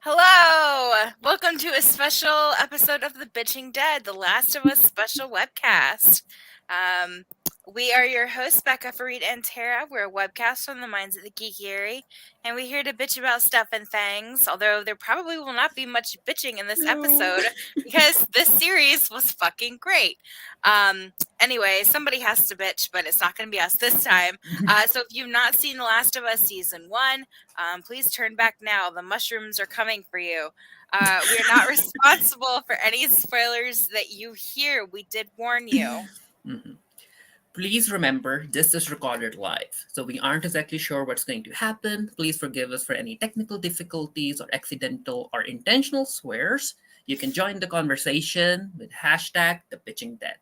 Hello! Welcome to a special episode of The Bitching Dead, The Last of Us special webcast. Um, we are your hosts, Bekah, Farid, and Tara. We're a webcast from the minds of the geeky, and we're here to bitch about stuff and things, although there probably will not be much bitching in this episode because this series was fucking great. Anyway, somebody has to bitch, but it's not going to be us this time. So if you've not seen The Last of Us Season 1, please turn back now. The mushrooms are coming for you. We are not responsible for any spoilers that you hear. We did warn you. Mhm. Please remember, this is recorded live, so we aren't exactly sure what's going to happen. Please forgive us for any technical difficulties or accidental or intentional swears. You can join the conversation with hashtag the bitching dead.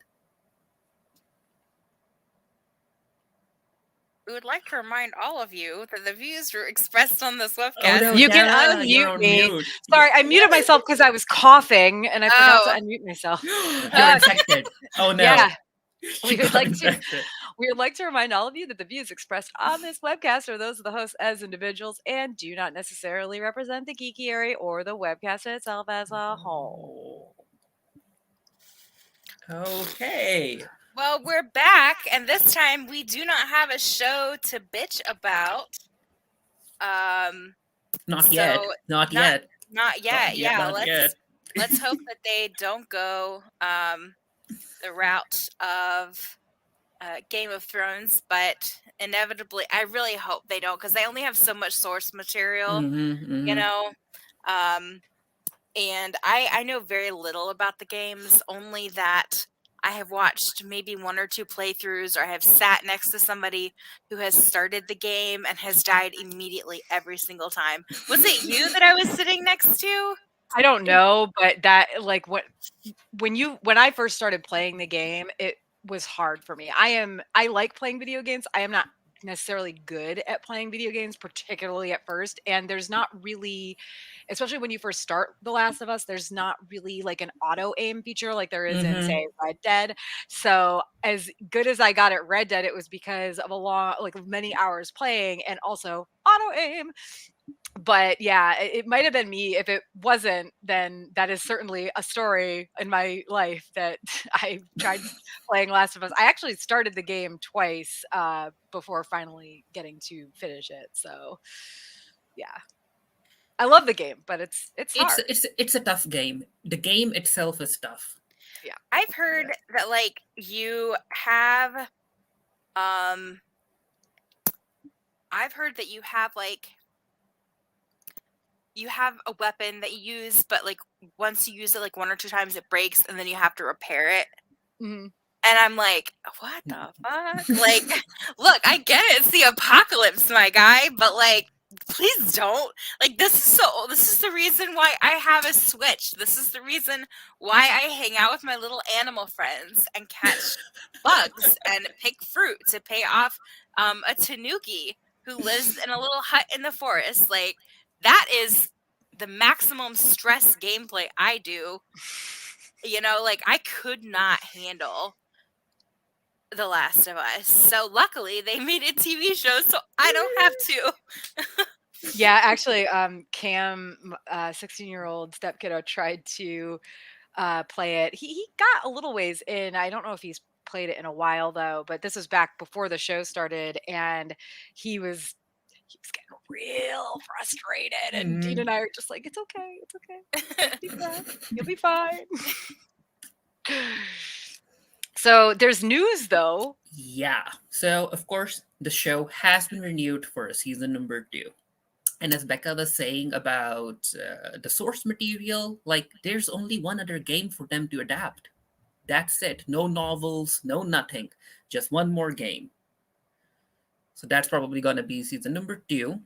We would like to remind all of you that the views were expressed on this Oh webcast. no, You can Tara, you're unmute on me. mute. Sorry, I muted myself because I was coughing and I forgot to Oh. unmute myself. You're infected. Oh no. Yeah, She we would got like to infected. we would like to remind all of you that the views expressed on this webcast are those of the hosts as individuals and do not necessarily represent the geeky area or the webcast itself as a whole. Okay. Well, we're back, and this time we do not have a show to bitch about. Not So yet. Not not yet. not yet. Yeah, Not yet. let's hope that they don't go the route of Game of Thrones, but inevitably, I really hope they don't because they only have so much source material, you know. And I know very little about the games, only that I have watched maybe one or two playthroughs, or I have sat next to somebody who has started the game and has died immediately every single time. Was it you that I was sitting next to? I don't know, but that like when I first started playing the game, it was hard for me. I like playing video games. I am not necessarily good at playing video games, particularly at first. And there's not really, especially when you first start The Last of Us, there's not really like an auto aim feature like there is in, say, Red Dead. So as good as I got at Red Dead, it was because of a long, like many hours playing and also auto aim. But yeah, it might have been me. If it wasn't, then that is certainly a story in my life that I tried playing Last of Us. I actually started the game twice before finally getting to finish it. So yeah, I love the game, but it's hard. It's a tough game. The game itself is tough. Yeah, I've heard that like um I've heard that you have a weapon that you use, but like once you use it like one or two times it breaks and then you have to repair it. hmm And I'm like, what the fuck? Like, look, I get it. It's the apocalypse, my guy, but like, please don't. Like, this is the reason why I have a Switch. This is the reason why I hang out with my little animal friends and catch bugs and pick fruit to pay off a tanuki who lives in a little hut in the forest. Like, that is the maximum stress gameplay I do. You know, like I could not handle The Last of Us. So luckily they made a TV show so I don't have to. yeah. Actually, Cam, 16-year-old step kiddo, tried to play it. He got a little ways in. I don't know if he's played it in a while though, but this was back before the show started, and he was getting real frustrated. And Dean and I are just like, it's okay, it's okay. You'll be fine. So there's news though. Yeah. So, of course, the show has been renewed for a season number 2. And as Becca was saying about the source material, like, there's only one other game for them to adapt. That's it. No novels, no nothing. Just one more game. So that's probably going to be season number 2.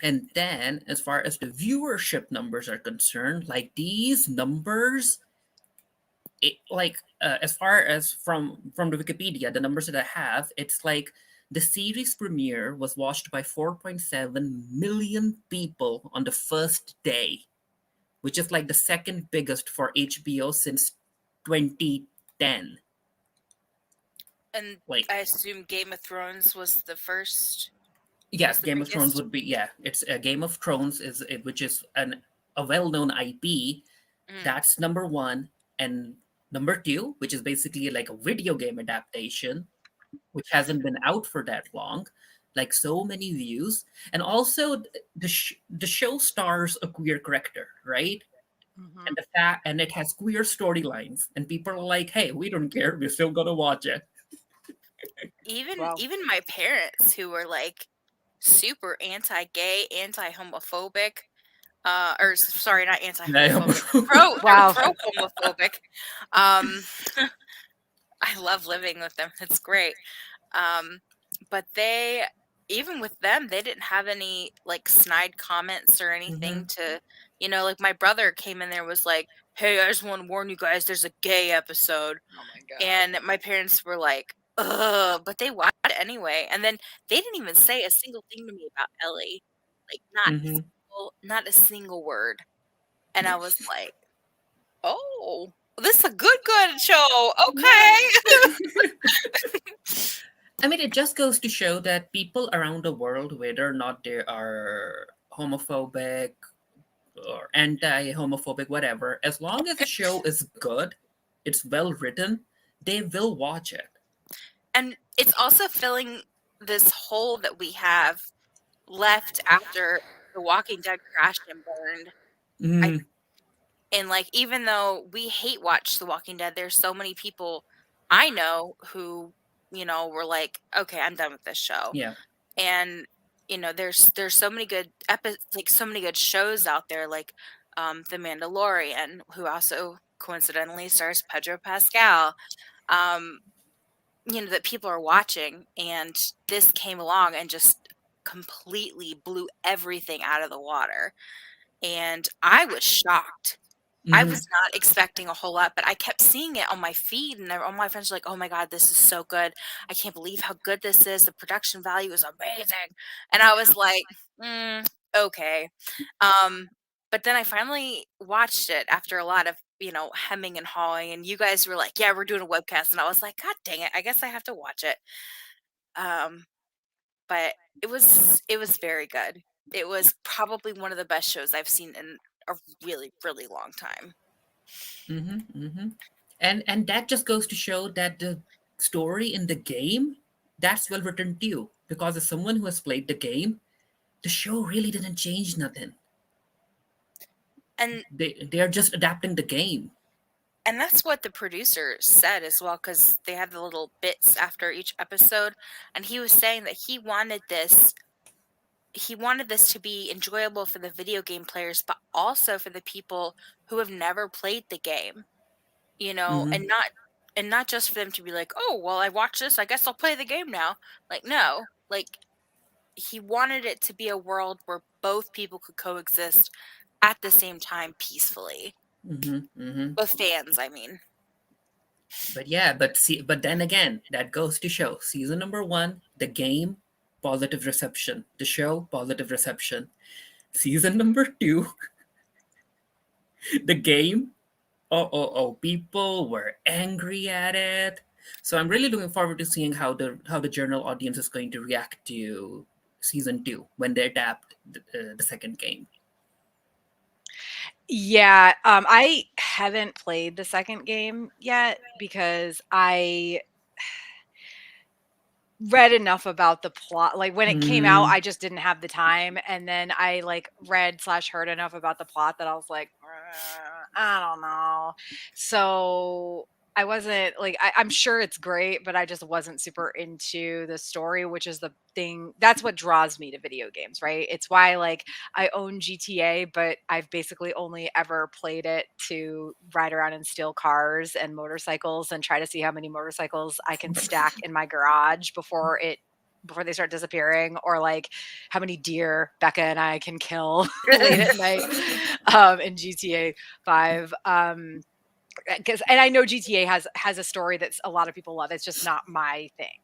And then, as far as the viewership numbers are concerned, like these numbers, as far as from the Wikipedia, the numbers that I have, it's like the series premiere was watched by 4.7 million people on the first day, which is like the second biggest for HBO since 2010. And Like, I assume Game of Thrones was the first. yes, Was the Game of Thrones biggest. would be, yeah. It's Game of Thrones which is an a well-known IP. Mm. That's number one. And number two, which is basically like a video game adaptation, which hasn't been out for that long, like so many views. And also, the show stars a queer character, right? Mhm. And the fact, and it has queer storylines, and people are like, "Hey, we don't care. We're still gonna watch it." Wow. Even my parents who were like super anti-gay, anti-homophobic, sorry, not Yeah, anti-homophobic, they're Wow. pro-homophobic. Um, I love living with them. It's great. But they, even with them, they didn't have any like snide comments or anything Mhm. to, like my brother came in there was like, "Hey, I just want to warn you guys, there's a gay episode." Oh my god. And my parents were like, "Ugh," but they watched it anyway. And then they didn't even say a single thing to me about Ellie. Like Mhm. not a single word. And I was like, "Oh, this is a good show. Okay." I mean, it just goes to show that people around the world, whether or not they are homophobic or anti-homophobic, whatever, as long as the show is good, it's well written, they will watch it. And it's also filling this hole that we have left after The Walking Dead crashed and burned. I Mm, and like even though we hate watch The Walking Dead, there's so many people I know who, were like, "Okay, I'm done with this show." yeah. And there's so many good like so many good shows out there like The Mandalorian, who also coincidentally stars Pedro Pascal. Um that people are watching, and this came along and just completely blew everything out of the water, and I was shocked. I Hmm. was not expecting a whole lot, but I kept seeing it on my feed, and all my friends were like, "Oh my god, this is so good. I can't believe how good this is. The production value is amazing." And I was like, okay." Um, but then I finally watched it after a lot of, hemming and hawing, and you guys were like, "Yeah, we're doing a webcast." And I was like, "God dang it, I guess I have to watch it." Um, but it was very good. It was probably one of the best shows I've seen in a really, really long time. Hmm. Hmm. And that just goes to show that the story in the game, that's well written too. Because as someone who has played the game, the show really didn't change nothing. And They are just adapting the game. and that's what the producer said as well, because they had the little bits after each episode, and he was saying that he wanted this to be enjoyable for the video game players, but also for the people who have never played the game, Hmm. and not just for them to be like, "Oh, well, I watched this, I guess I'll play the game now." Like, no, like he wanted it to be a world where both people could coexist at the same time peacefully. Hmm. Hmm. Both fans, I mean. But yeah, but then again, that goes to show season number one, the game, positive reception. The show, positive reception. Season number two, the game, oh, people were angry at it. So I'm really looking forward to seeing how the general audience is going to react to season two when they adapt the second game. Yeah, I haven't played the second game yet because I read enough about the plot. Like, when it came out, Mm, I just didn't have the time, and then I, like, read/heard enough about the plot that I was like, I don't know." So, I wasn't like, I'm sure it's great, but I just wasn't super into the story, which is the thing that's what draws me to video games, right? It's why, like, I own GTA, but I've basically only ever played it to ride around and steal cars and motorcycles and try to see how many motorcycles I can stack in my garage before they start disappearing, or like how many deer Becca and I can kill late at night in GTA 5. Because and I know GTA has a story that's a lot of people love. It's just not my thing.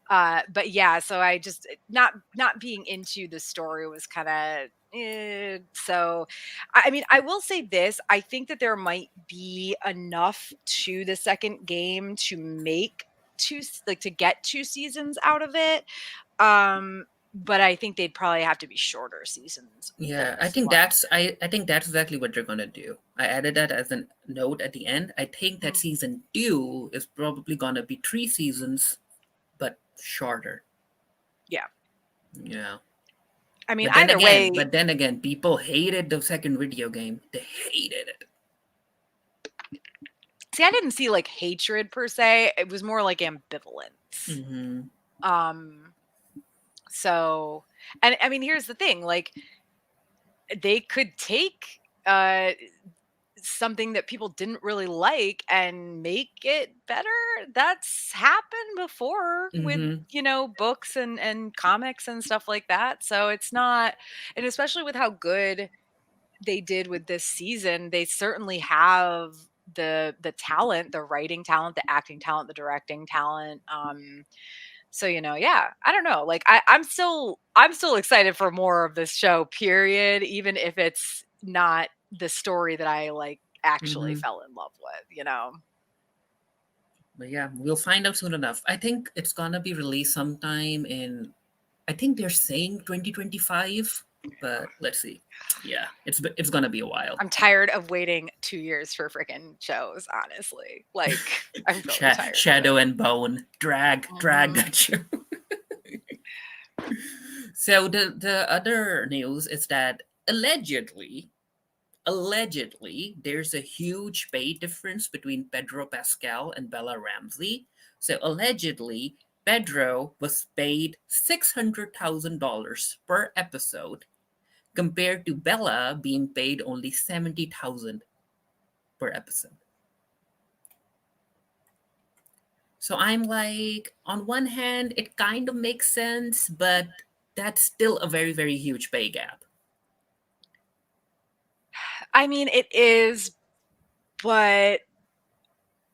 But yeah, so I just not being into the story was kind of so I mean, I will say this, I think that there might be enough to the second game to make to get two seasons out of it. but I think they'd probably have to be shorter seasons than Yeah, I this think one. I think that's exactly what they're gonna do. I added that as a note at the end. I think that Mm. season 2 is probably gonna be 3 seasons, but shorter. Yeah. Yeah. I mean, either way, But then again, people hated the second video game. They hated it. see, I didn't see like hatred per se. It was more like ambivalence. Mm-hmm. So, and I mean, here's the thing, like they could take something that people didn't really like and make it better. That's happened before with, Mm-hmm. books and comics and stuff like that. So it's not, and especially with how good they did with this season, they certainly have the talent, the writing talent, the acting talent, the directing talent. So yeah, I don't know. Like I'm still excited for more of this show, period, even if it's not the story that I like actually Mm-hmm. fell in love with. But yeah, we'll find out soon enough. I think it's gonna be released sometime in. I think they're saying 2025, but let's see. Yeah, it's gonna be a while. I'm tired of waiting 2 years for freaking shows, honestly. Like I'm really tired of Shadow it. and Bone, drag Mhm. that show. So the other news is that allegedly there's a huge pay difference between Pedro Pascal and Bella Ramsey. So allegedly Pedro was paid $600,000 per episode compared to Bella being paid only 70,000 per episode. So I'm like, on one hand, it kind of makes sense, but that's still a very, very huge pay gap. I mean, it is, but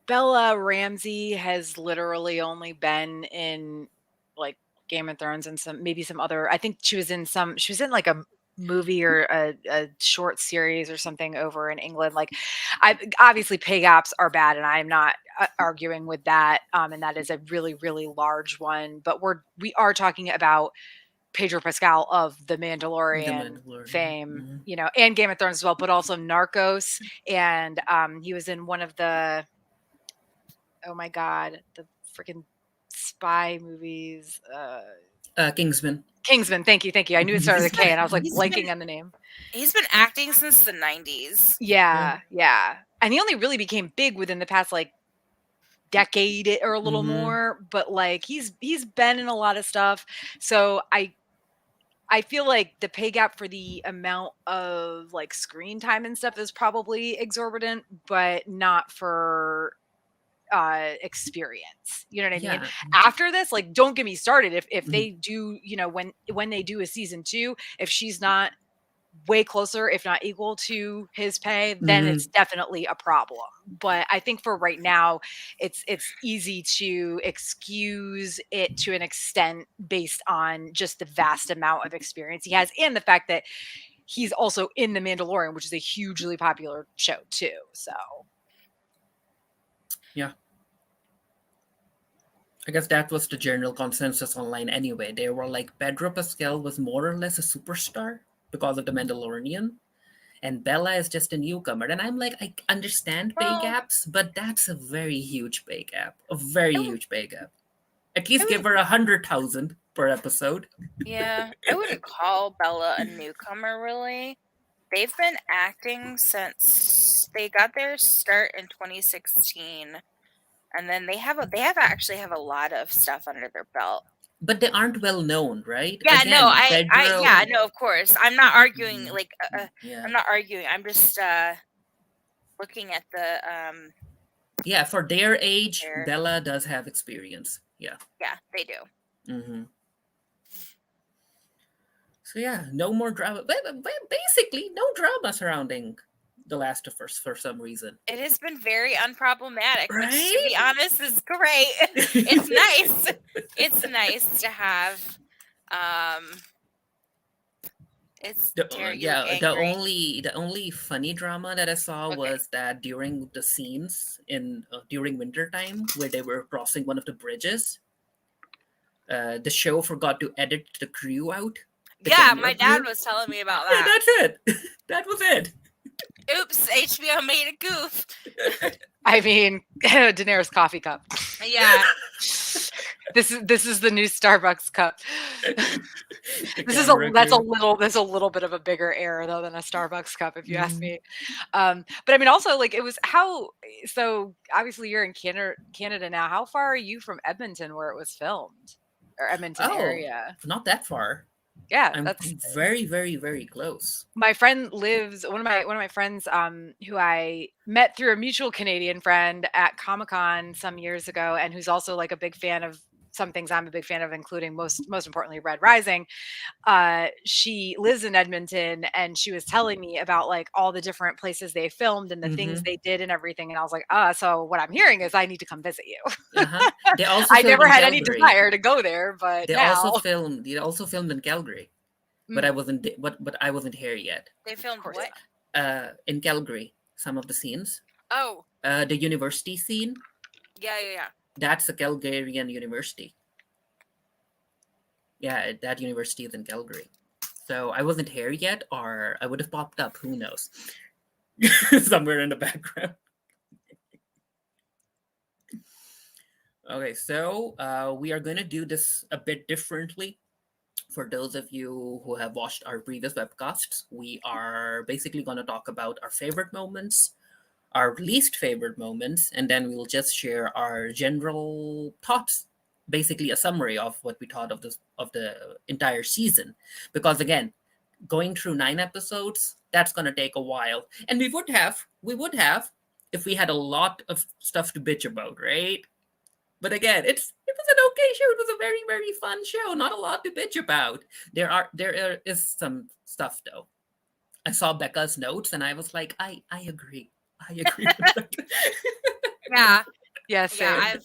Bella Ramsey has literally only been in like Game of Thrones and maybe some other. I think she was in like a movie or a short series or something over in England. Like, I obviously pay gaps are bad, and I'm not arguing with that. And that is a really really large one. But we are talking about Pedro Pascal of The The Mandalorian Mandalorian. fame, Mhm. and Game of Thrones as well, but also Narcos, and he was in one of the, oh my god, the freaking spy movies. Kingsman. Kingsman. Thank you, thank you. I knew it started with a He's K, and I was been like he's been blanking on the name. he's been acting since the 90s. Yeah. Yeah, yeah. And he only really became big within the past like decade or a little Mm-hmm. more, but like he's been in a lot of stuff. So I feel like the pay gap for the amount of like screen time and stuff is probably exorbitant, but not for experience. You know what I mean? Yeah. After this, like don't get me started. If Mhm. they do, when they do a season 2, if she's not way closer, if not equal to his pay, then Mhm. it's definitely a problem. But I think for right now, it's easy to excuse it to an extent based on just the vast amount of experience he has and the fact that he's also in The Mandalorian, which is a hugely popular show too. So Yeah. I guess that was the general consensus online anyway. They were like Pedro Pascal was more or less a superstar because of the Mandalorian, and Bella is just a newcomer. And I'm like, I understand pay Well, gaps, but that's a very huge pay gap. A very I, huge pay gap. At I least give would, her 100,000 per episode. yeah, I wouldn't call Bella a newcomer really. They've been acting since they got their start in 2016, and then they actually have a lot of stuff under their belt. But they aren't well known, right? Yeah, no, Again, Pedro. yeah, no, of course. I'm not arguing, Mhm. like, Yeah. I'm not arguing. I'm just looking at the Yeah, for their age, there. Bella does have experience. Yeah. Yeah, they do. Hmm. So yeah, no more drama. Basically, no drama surrounding The Last of Us for some reason. It has been very unproblematic, which, to Right? be honest, is great. It's nice. It's nice to have. Um, it's Terry, you look Yeah, angry. the only funny drama that I saw Okay. was that during the scenes in during winter time where they were crossing one of the bridges, The show forgot to edit the crew out. The Yeah, camera my dad crew. was telling me about Yeah, that. that's it. That was it. Oops, HBO made a goof. I mean, Daenerys coffee cup. Yeah. This is the new Starbucks cup. The This is camera crew. there's a little bit of a bigger error though than a Starbucks cup, if you ask Mhm. me. But I mean, also like it was how. So obviously you're in Canada now. How far are you from Edmonton, where it was filmed, or Edmonton Oh, area? not that far. Yeah, I'm that's very, very, very close. my friend lives. One of my friends, who I met through a mutual Canadian friend at Comic-Con some years ago, and who's also like a big fan of some things I'm a big fan of, including most importantly Red Rising. She lives in Edmonton, and she was telling me about like all the different places they filmed and the things Hmm. they did and everything. And I was like, so what I'm hearing is I need to come visit you. Uh-huh. They also I filmed never in had any Calgary. desire to go there, but They now, also filmed in Calgary, but I wasn't but I wasn't here yet. They of filmed course what? not. In Calgary, some of the scenes. Oh, The university scene, yeah. that's a Calgarian university. Yeah, that university is in Calgary. So I wasn't here yet, or I would have popped up. Who knows? Somewhere in the background. Okay, so we are going to do this a bit differently. For those of you who have watched our previous webcasts, we are basically going to talk about our favorite moments, our least favorite moments, and then we'll just share our general thoughts, basically a summary of what we thought of the entire season. Because again, going through 9 episodes, that's going to take a while, and we would have if we had a lot of stuff to bitch about, right? But again, it was an okay show. It was a very, very fun show. Not a lot to bitch about. There is some stuff though. I saw Becca's notes and I was like, I agree. I agree with that. Yeah. Yeah, Yeah, same.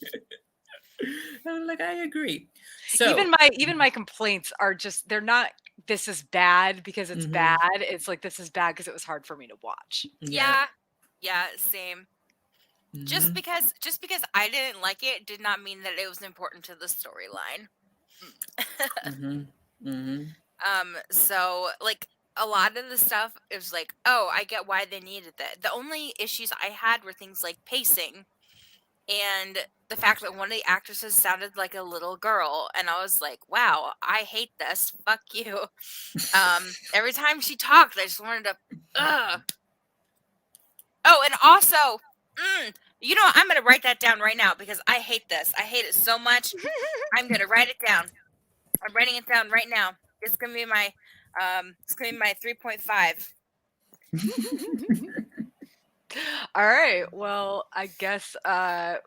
I was like, I agree. Even my complaints are just they're not this is bad because it's Mhm. bad. It's like this is bad because it was hard for me to watch. Yeah, same. Just Mhm. because I didn't like it did not mean that it was important to the storyline. Mhm. Mhm. So like a lot of the stuff is like, oh, I get why they needed that. The only issues I had were things like pacing and the fact that one of the actresses sounded like a little girl, and I was like, wow, I hate this. Fuck you. Every time she talked, I just wanted to ugh. Oh, and also, you know what? I'm gonna write that down right now because I hate this. I hate it so much. I'm gonna write it down. I'm writing it down right now. It's gonna be my 3.5. All right. Well, I guess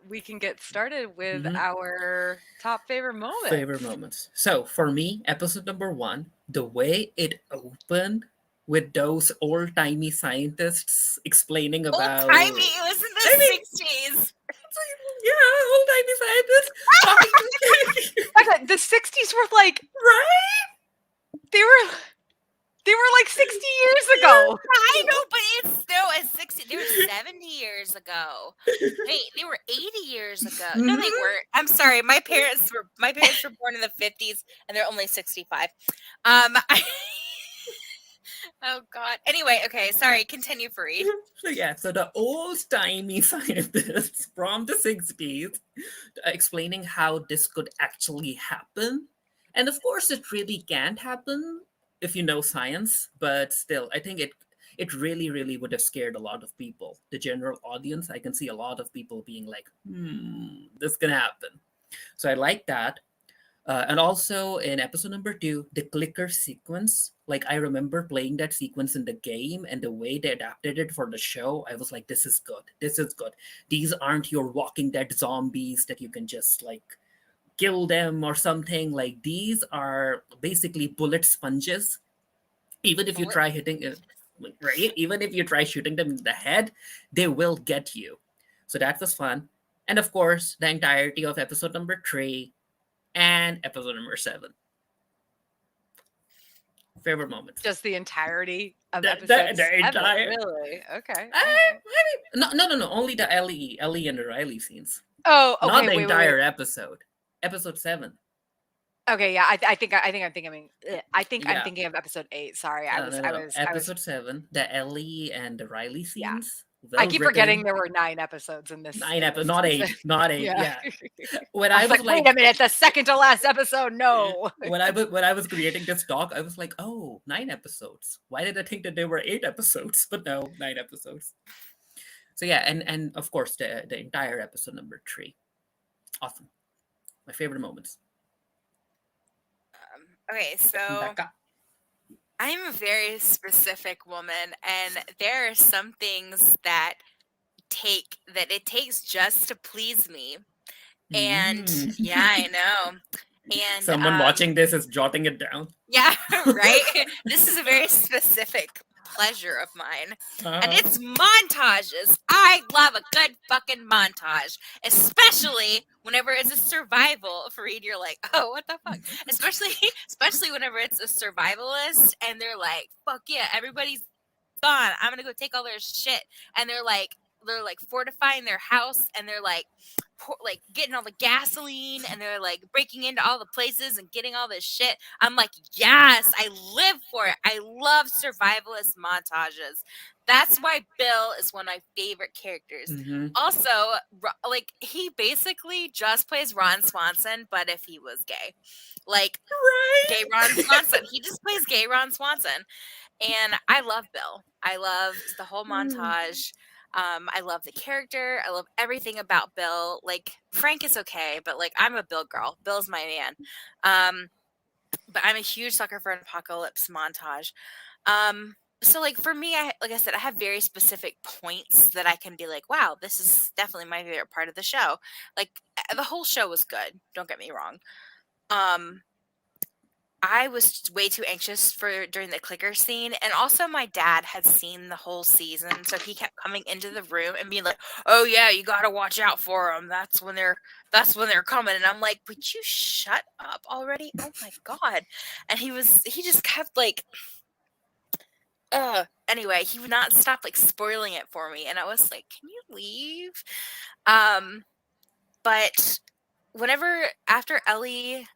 we can get started with Mhm. our top favorite moment. Favorite moments. So for me, episode number 1, the way it opened with those old timey scientists explaining Old about timey. It was in the I mean, 60s. yeah, old timey scientists talking to Becca, the 60s were like right? they were like 60 years ago. I know, but it's still at 60. They were 70 years ago. Wait, they were 80 years ago. No, they Mhm. weren't. I'm sorry. My parents were born in the 50s, and they're only 65. Oh God. Anyway, okay. Sorry. Continue, Farid. So yeah, so the old timey scientists from the 60s explaining how this could actually happen. And of course it really can't happen if you know science, but still, I think it really, really would have scared a lot of people. The general audience, I can see a lot of people being like, this can happen. So I like that. And also in episode number 2, the clicker sequence. Like I remember playing that sequence in the game, and the way they adapted it for the show, I was like, "This is good. This is good. These aren't your Walking Dead zombies that you can just like kill them or something. Like these are basically bullet sponges. Even if you Bullet. try hitting it, right? Even if you try shooting them in the head, they will get you. So that was fun. And of course, the entirety of episode number 3 and episode number 7. Favorite moments. Just the entirety of The, episode the 7. entire. Really? Okay. I, All right. no. Only the Ellie and the Riley scenes. Oh, Not okay. the Wait. entire episode. Episode 7. Okay, yeah, I think I'm thinking. I think I'm Yeah. thinking of episode 8. Sorry, No, no, no. I was. Episode 7, the Ellie and the Riley Yeah, scenes, I well keep forgetting written. there were 9 episodes in 9 this episodes, not season. 8, not 8. Yeah, Yeah. When I I was was like, wait a like, minute, the second to last episode. No. when I was creating this talk, I was like, oh, 9 episodes. Why did I think that there were 8 episodes? But no, 9 episodes. So yeah, and of course the entire episode number 3. Awesome. My favorite moments. Okay, so Becca. I'm a very specific woman, and there are some things that it takes just to please me. And Mm. yeah, I know. And Someone watching this is jotting it down. yeah, right. This is a very specific pleasure of mine. And Uh-huh. it's montages. I love a good fucking montage, especially whenever it's a survival. Farid, you're like, oh, what the fuck? Especially whenever it's a survivalist, and they're like, fuck yeah, everybody's gone. I'm gonna go take all their shit, and they're like fortifying their house, and they're like like getting all the gasoline, and they're like breaking into all the places and getting all this shit. I'm like, yes, I live for it. I love survivalist montages. That's why Bill is one of my favorite characters. Mm-hmm. Also, like he basically just plays Ron Swanson, but if he was gay, like gay Ron Swanson, he just plays gay Ron Swanson. And I love Bill. I loved the whole montage. I love the character. I love everything about Bill. Like Frank is okay, but like I'm a Bill girl. Bill's my man. But I'm a huge sucker for an apocalypse montage. So like for me, like I said, I have very specific points that I can be like, wow, this is definitely my favorite part of the show. Like the whole show was good. Don't get me wrong. I was way too anxious for during the clicker scene, and also my dad had seen the whole season, so he kept coming into the room and being like, "Oh yeah, you got to watch out for them. That's when they're coming." And I'm like, "Would you shut up already? Oh my god!" And he just kept like, Anyway, he would not stop like spoiling it for me, and I was like, "Can you leave?" But whenever after Ellie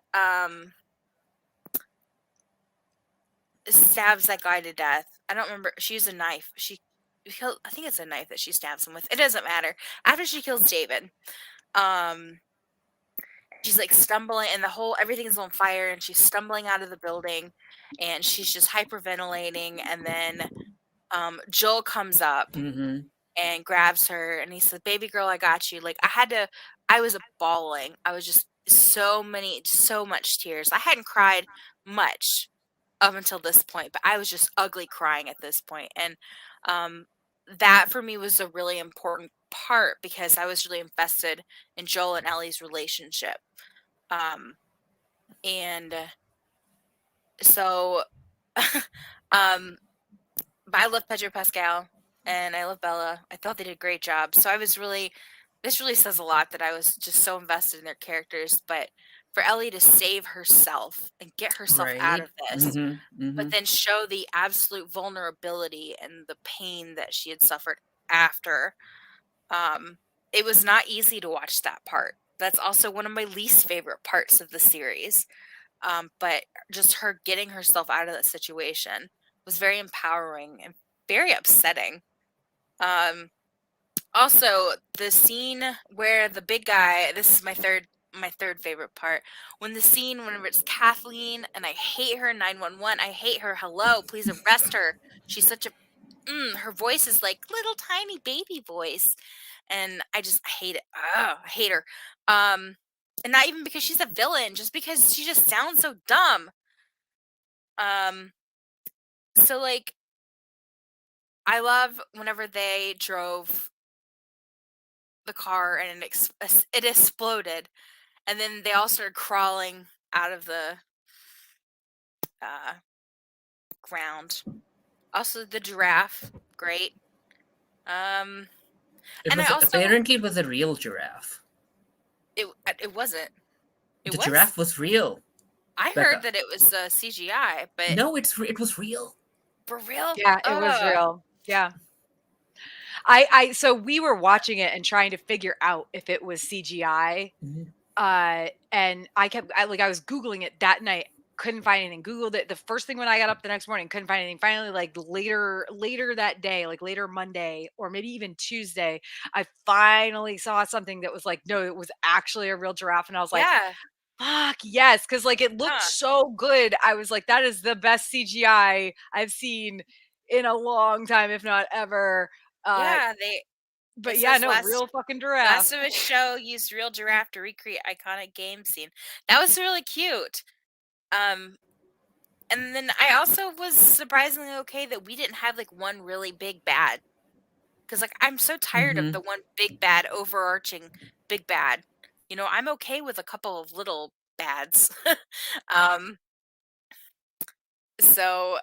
stabs that guy to death. I don't remember. She used a knife. I think it's a knife that she stabs him with. It doesn't matter. After she kills David, um, she's like stumbling, and everything's on fire, and she's stumbling out of the building, and she's just hyperventilating, and then Joel comes up Mm-hmm. and grabs her, and he said, "Baby girl, I got you." Like I was bawling. I was just so much tears. I hadn't cried much up until this point, but I was just ugly crying at this point. And that for me was a really important part because I was really invested in Joel and Ellie's relationship. And so, um, but I love Pedro Pascal and I love Bella. I thought they did a great job. So this really says a lot that I was just so invested in their characters. But for Ellie to save herself and get herself out Right. of this, Mm-hmm. Mm-hmm. but then show the absolute vulnerability and the pain that she had suffered after. It was not easy to watch that part. That's also one of my least favorite parts of the series. But just her getting herself out of that situation was very empowering and very upsetting. Also, the scene where the big guy, this is my third favorite part. When the scene whenever it's Kathleen and I hate her 911, I hate her. Hello, please arrest her. She's such a her voice is like little tiny baby voice, and I hate it. Ugh, I hate her. And not even because she's a villain, just because she just sounds so dumb. Um, so like I love whenever they drove the car and it exploded, and then they all started crawling out of the uh, ground. Also, the giraffe, great. Um, It and I was also apparently it was a real giraffe. it wasn't. It The was. giraffe was real. I heard Becca. that it was CGI, but No, it was real. for real, Yeah, it was real. Yeah. So we were watching it and trying to figure out if it was CGI. Mhm. And I was Googling it that night, couldn't find anything. Googled it the first thing when I got up the next morning, couldn't find anything. Finally, like later that day, like later Monday or maybe even Tuesday, I finally saw something that was like, no, it was actually a real giraffe. And I was like, Yeah. fuck yes, because like it looked Huh. so good. I was like, that is the best CGI I've seen in a long time, if not ever. Yeah, it But yeah, says no, real fucking giraffe. Last of Us show used real giraffe to recreate iconic game scene. That was really cute. And then I also was surprisingly okay that we didn't have like one really big bad. Because like I'm so tired of Mm-hmm. the one big bad overarching big bad. I'm okay with a couple of little bads. um, so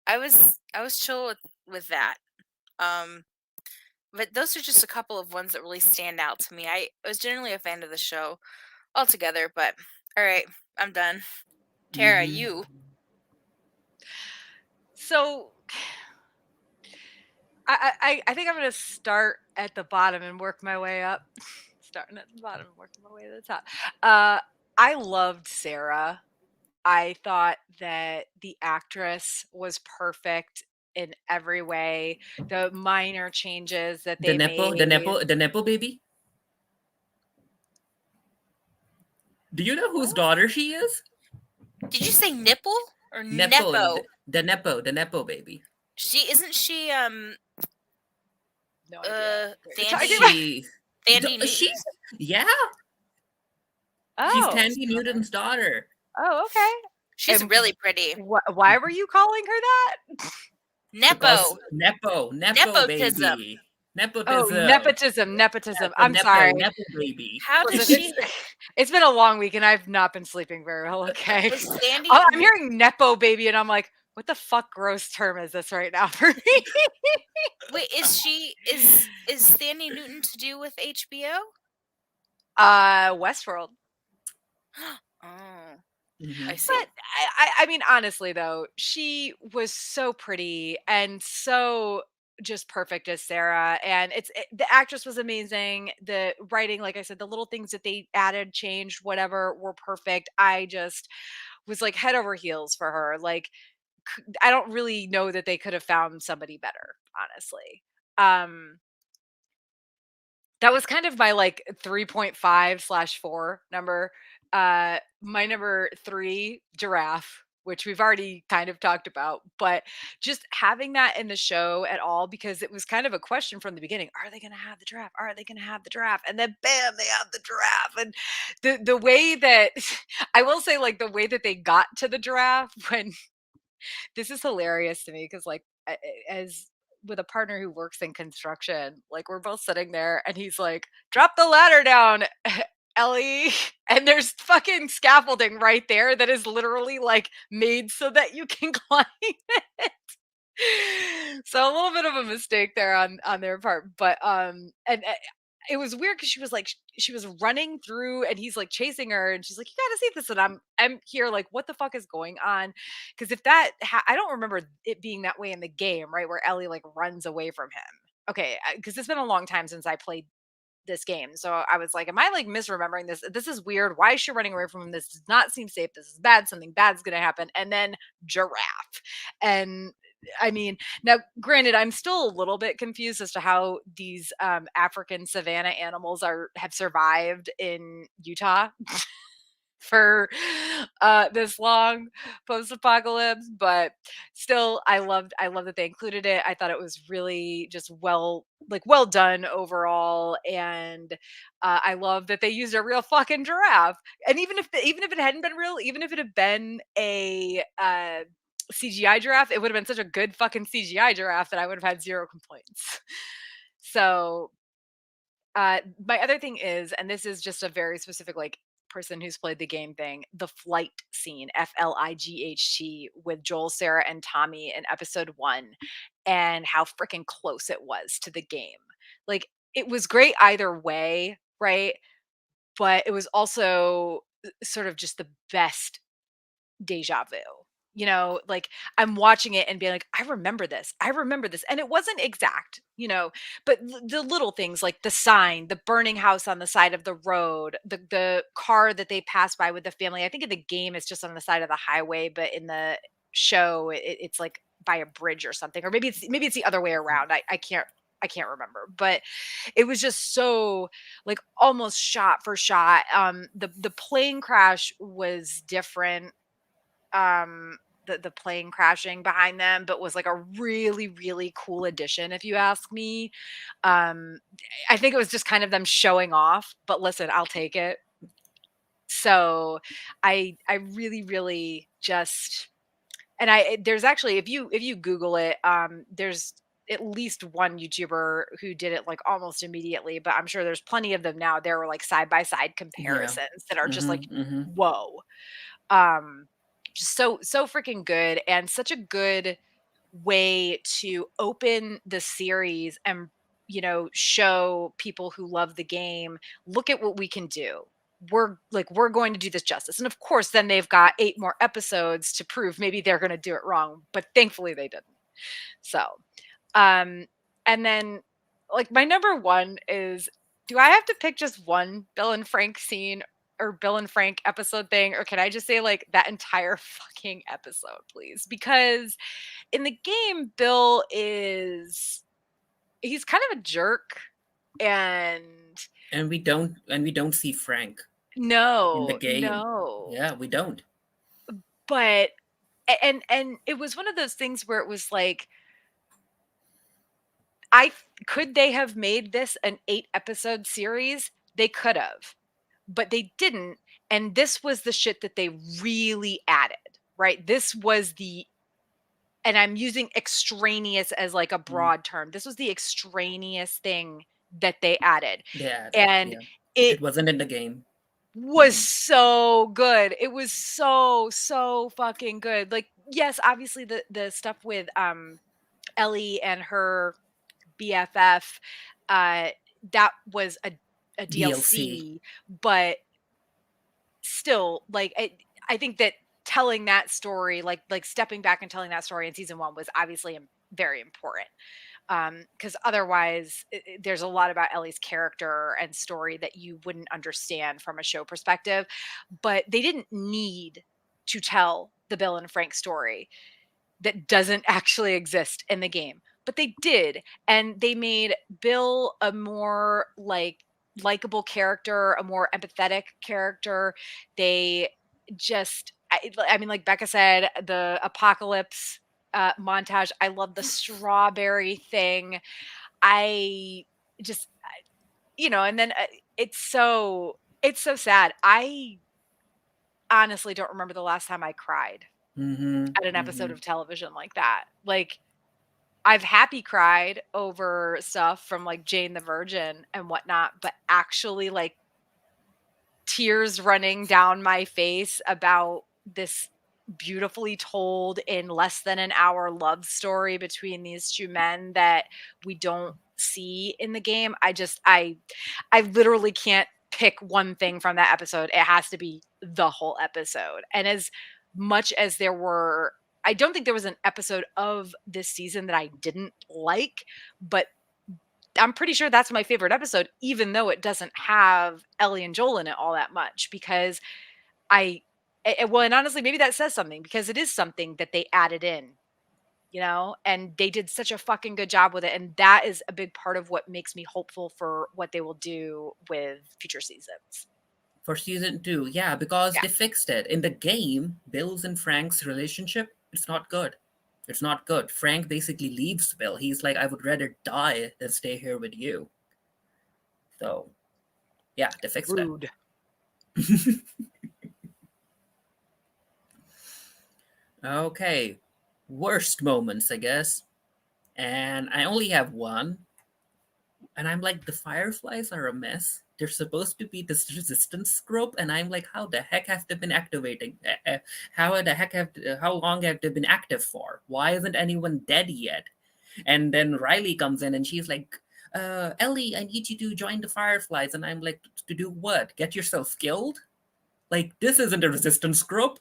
I was chill with that. Um, but those are just a couple of ones that really stand out to me. I was generally a fan of the show altogether, but all right, I'm done. Tara, Mm-hmm. you. So I think I'm gonna start at the bottom and work my way up. Starting at the bottom and working my way to the top. I loved Sarah. I thought that the actress was perfect in every way. The minor changes that The they nepo, the made. nepo, the nepo baby. Do you know What? whose daughter she is? Did you say nipple or Nepo, nepo? the nepo baby. Isn't she No idea what you're talking Sandy about. She, Sandy Newton? she's yeah, she's Oh, Tandy Newton's daughter. oh, okay. She's And really pretty. why were you calling her that? Because Nepo. nepo Nepotism. baby, Oh, nepotism. nepotism. The I'm sorry. nepo baby. How did Listen, she it's been a long week and I've not been sleeping very well. Okay, was Sandy I'm hearing nepo baby and I'm like, what the fuck gross term is this right now for me? Wait, is Sandy Newton to do with HBO? Westworld. Oh, Mm-hmm. I see. But I mean, honestly though, she was so pretty and so just perfect as Sarah, and the actress was amazing. The writing, like I said, the little things that they added, changed, whatever, were perfect. I just was like head over heels for her. Like I don't really know that they could have found somebody better, honestly. Um, that was kind of my like 3.5/4 number. My number 3, giraffe, which we've already kind of talked about, but just having that in the show at all, because it was kind of a question from the beginning: Are they going to have the giraffe? Are they going to have the giraffe? And then bam, they have the giraffe. And the way that I will say, like the way that they got to the giraffe when this is hilarious to me because like as with a partner who works in construction, like we're both sitting there and he's like, drop the ladder down, Ellie. And there's fucking scaffolding right there that is literally like made so that you can climb it. So a little bit of a mistake there on their part, but and it was weird because she was like she was running through and he's like chasing her and she's like, you gotta see this, and I'm here like, what the fuck is going on? Because if I don't remember it being that way in the game, right, where Ellie like runs away from him. Okay, because it's been a long time since I played this game. So I was like, am I like misremembering this? This is weird. Why is she running away from him? This does not seem safe. This is bad. Something bad's going to happen. And then giraffe. And I mean, now granted, I'm still a little bit confused as to how these African savanna animals have survived in Utah for this long post-apocalypse, but still I love that they included it. I thought it was really just well done overall, and I love that they used a real fucking giraffe. And even if it hadn't been real, even if it had been a CGI giraffe, it would have been such a good fucking CGI giraffe that I would have had zero complaints. So my other thing is, and this is just a very specific like person who's played the game thing, the flight scene, FLIGHT, with Joel, Sarah, and Tommy in episode 1, and how freaking close it was to the game. Like it was great either way, right? But it was also sort of just the best deja vu. like I'm watching it and being like, I remember this. I remember this. And it wasn't exact, but the little things like the sign, the burning house on the side of the road, the car that they pass by with the family. I think in the game it's just on the side of the highway, but in the show it's like by a bridge or something. Or maybe it's the other way around. I can't remember. But it was just so like almost shot for shot. The plane crash was different, the plane crashing behind them, but was like a really, really cool addition, if you ask me. Um, I think it was just kind of them showing off, but listen, I'll take it. So I really, really just and there's actually if you Google it, there's at least one YouTuber who did it like almost immediately, but I'm sure there's plenty of them now. There were like side by side Yeah. comparisons that are just like, Mm-hmm. whoa. Um, just so freaking good and such a good way to open the series and show people who love the game, look at what we can do. We're going to do this justice. And of course then they've got 8 more episodes to prove maybe they're going to do it wrong, but thankfully they didn't. So, um and then like my number 1 is, do I have to pick just one Bill and Frank scene or Bill and Frank episode thing, or can I just say like that entire fucking episode, please? Because in the game, Bill he's kind of a jerk, and And we don't see Frank in the no, game. no. Yeah, we don't. But and it was one of those things where it was like, could they have made this an 8-episode series? They could have, but they didn't. And this was the shit that they really added, right? This was and I'm using extraneous as like a Mm, broad term. This was the extraneous thing that they added. they added. And Yeah. it It wasn't in the game. was Mm-mm. so good. It was so fucking good. Like, yes, obviously the stuff with Ellie and her BFF, uh that was a DLC. DLC, but still, like, I think that telling that story, like stepping back and telling that story in season 1 was obviously very important. Because otherwise, there's a lot about Ellie's character and story that you wouldn't understand from a show perspective. But they didn't need to tell the Bill and Frank story that doesn't actually exist in the game, but they did. And they made Bill a more likable character, a more empathetic character. They just I mean, like Becca said, the apocalypse montage, I love the strawberry thing. I just and then it's so sad. I honestly don't remember the last time I cried Mm-hmm. at an episode Mm-hmm. of television like that. Like, I've happy cried over stuff from like Jane the Virgin and whatnot, but actually like tears running down my face about this beautifully told in less than an hour love story between these two men that we don't see in the game. I literally can't pick one thing from that episode. It has to be the whole episode. And as much as I don't think there was an episode of this season that I didn't like, but I'm pretty sure that's my favorite episode, even though it doesn't have Ellie and Joel in it all that much, because I, well, and honestly, maybe that says something, because it is something that they added in, and they did such a fucking good job with it. And that is a big part of what makes me hopeful for what they will do with future seasons. For season 2, yeah, because Yeah. they fixed it. In the game, Bill's and Frank's relationship, it's not good. It's not good. Frank basically leaves Bill. He's like, I would rather die than stay here with you. So, yeah, they fixed it. Rude. Okay. Worst moments, I guess. And I only have one. And I'm like, the Fireflies are a mess. They're supposed to be this resistance group, and I'm like, how the heck have they been activating? How long have they been active for? Why isn't anyone dead yet? And then Riley comes in and she's like, Ellie, I need you to join the Fireflies. And I'm like, to do what? Get yourself killed? Like, this isn't a resistance group.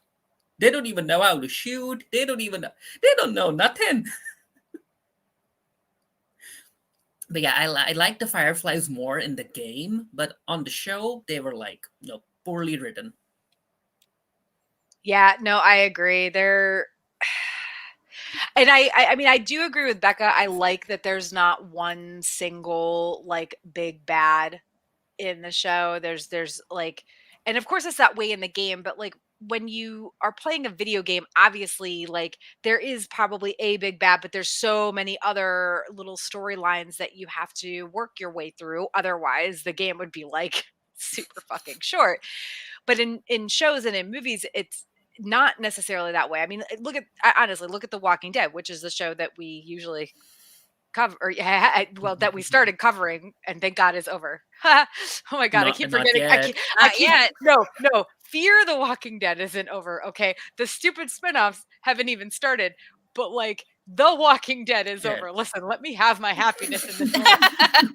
They don't even know how to shoot. They don't know nothing. But yeah, I like the Fireflies more in the game, but on the show they were like, poorly written. Yeah, no, I agree. They're and I mean I do agree with Bekah. I like that there's not one single like big bad in the show. There's like, and of course it's that way in the game, but like when you are playing a video game, obviously like there is probably a big bad, but there's so many other little storylines that you have to work your way through. Otherwise, the game would be like super fucking short. But in shows and in movies, it's not necessarily that way. I mean, honestly, look at The Walking Dead, which is the show that we usually cover, or well, that we started covering, and thank God is over. Oh my God, I keep Not forgetting. yet. I keep yet. no. Fear the Walking Dead isn't over. Okay, the stupid spinoffs haven't even started, but like The Walking Dead is Yeah. over. Listen, let me have my happiness in this moment.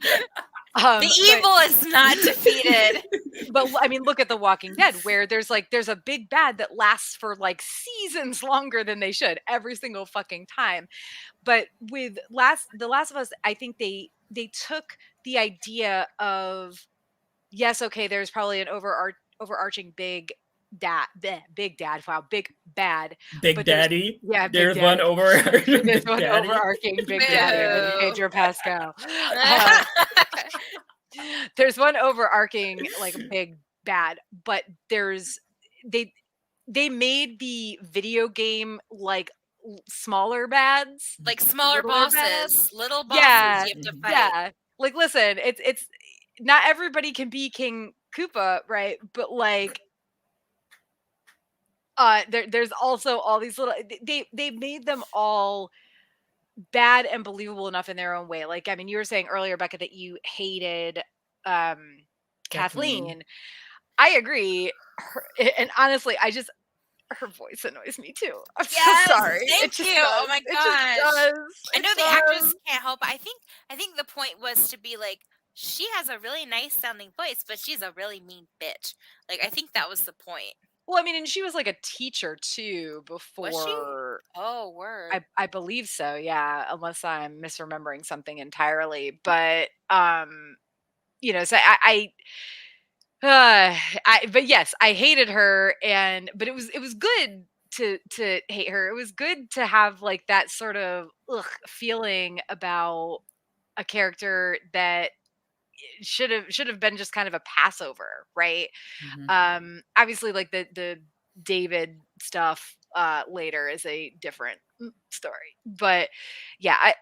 The evil is not defeated. But I mean, look at The Walking Dead, where there's a big bad that lasts for like seasons longer than they should every single fucking time. But with The Last of Us, I think they took the idea of, yes, okay, there's probably an overarching big bad, wow, big bad. Big but Daddy. Yeah, Big There's Daddy. one over. There's one overarching Big Daddy, Boo. Pedro Pascal. There's one overarching like big bad, but they made the video game like smaller bads, Like smaller littler bosses, bads. little bosses Yeah, you have to fight. yeah. Like, listen, it's not everybody can be King Koopa, right? But like, there's also all these little. They made them all bad and believable enough in their own way. Like, I mean, you were saying earlier, Becca, that you hated Kathleen. I agree. And honestly, her voice annoys me too. I'm Yes, so sorry. thank you. Oh my gosh. I know the actress can't help, but I think the point was to be like, she has a really nice sounding voice, but she's a really mean bitch. Like, I think that was the point. Well, I mean, and she was like a teacher too before. Was she? Oh, word. I believe so, yeah, unless I'm misremembering something entirely. But so but yes, I hated her, but it was good to hate her. It was good to have like that sort of feeling about a character that should have been just kind of a passover, right? Obviously, like the David stuff later is a different story, but yeah,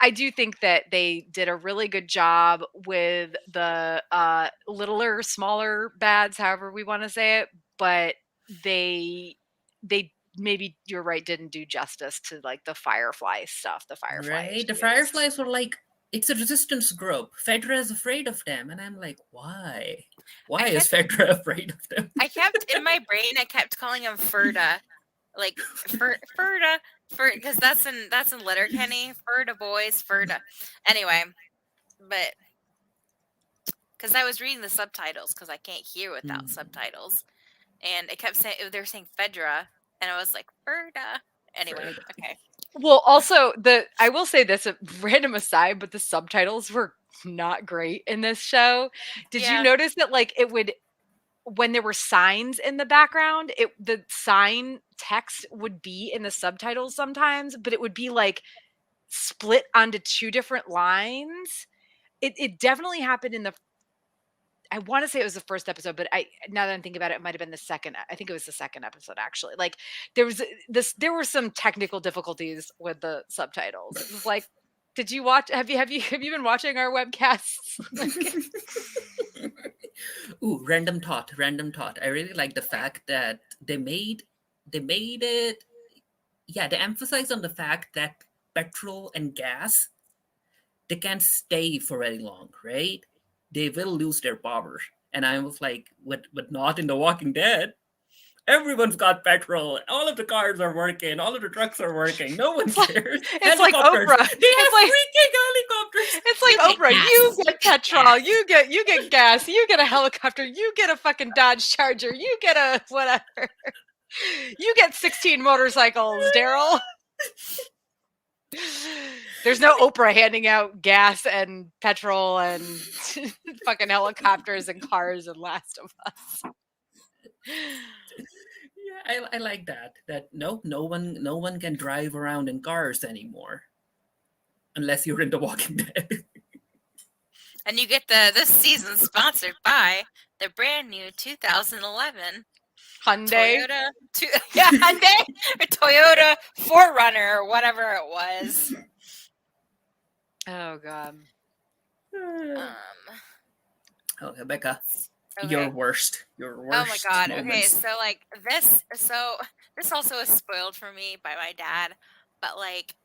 I do think that they did a really good job with the littler, smaller bads, however we want to say it, but they maybe, you're right, didn't do justice to like the Firefly stuff. The Fireflies were like, it's a resistance group. Fedra is afraid of them. And I'm like, why? Why is Fedra afraid of them? I kept, in my brain, I kept calling him Ferda. Like, Ferda. Because that's in Letterkenny. Ferda boys, Ferda. Anyway, but, because I was reading the subtitles, because I can't hear without subtitles. And it kept saying, they were saying Fedra. And I was like, Ferda. Anyway, okay. Well, also I will say this, a random aside, but the subtitles were not great in this show. Did you notice that like when there were signs in the background, the sign text would be in the subtitles sometimes, but it would be like split onto two different lines. It definitely happened in I want to say it was the first episode, but now that I'm thinking about it, it might have been the second. I think it was the second episode, actually. Like there were some technical difficulties with the subtitles. It was like, did you watch? Have you been watching our webcasts? Ooh, random thought. I really like the fact that they made it. Yeah, they emphasize on the fact that petrol and gas, they can't stay for very long, right? They will lose their power. And I was like, but not in The Walking Dead. Everyone's got petrol. All of the cars are working. All of the trucks are working. No one cares. It's like Oprah. They have freaking helicopters. It's like Oprah. You get petrol. You get gas. You get a helicopter. You get a fucking Dodge Charger. You get a whatever. You get 16 motorcycles, Daryl. There's no Oprah handing out gas and petrol and fucking helicopters and cars and Last of Us. Yeah, I like that. That no one can drive around in cars anymore, unless you're in The Walking Dead. And you get this season sponsored by the brand new 2011 Hyundai. Toyota, Hyundai or Toyota 4Runner or whatever it was. Oh god. Okay, Becca, Okay. your worst. Oh my god. Okay, moments. so like this also is spoiled for me by my dad, but like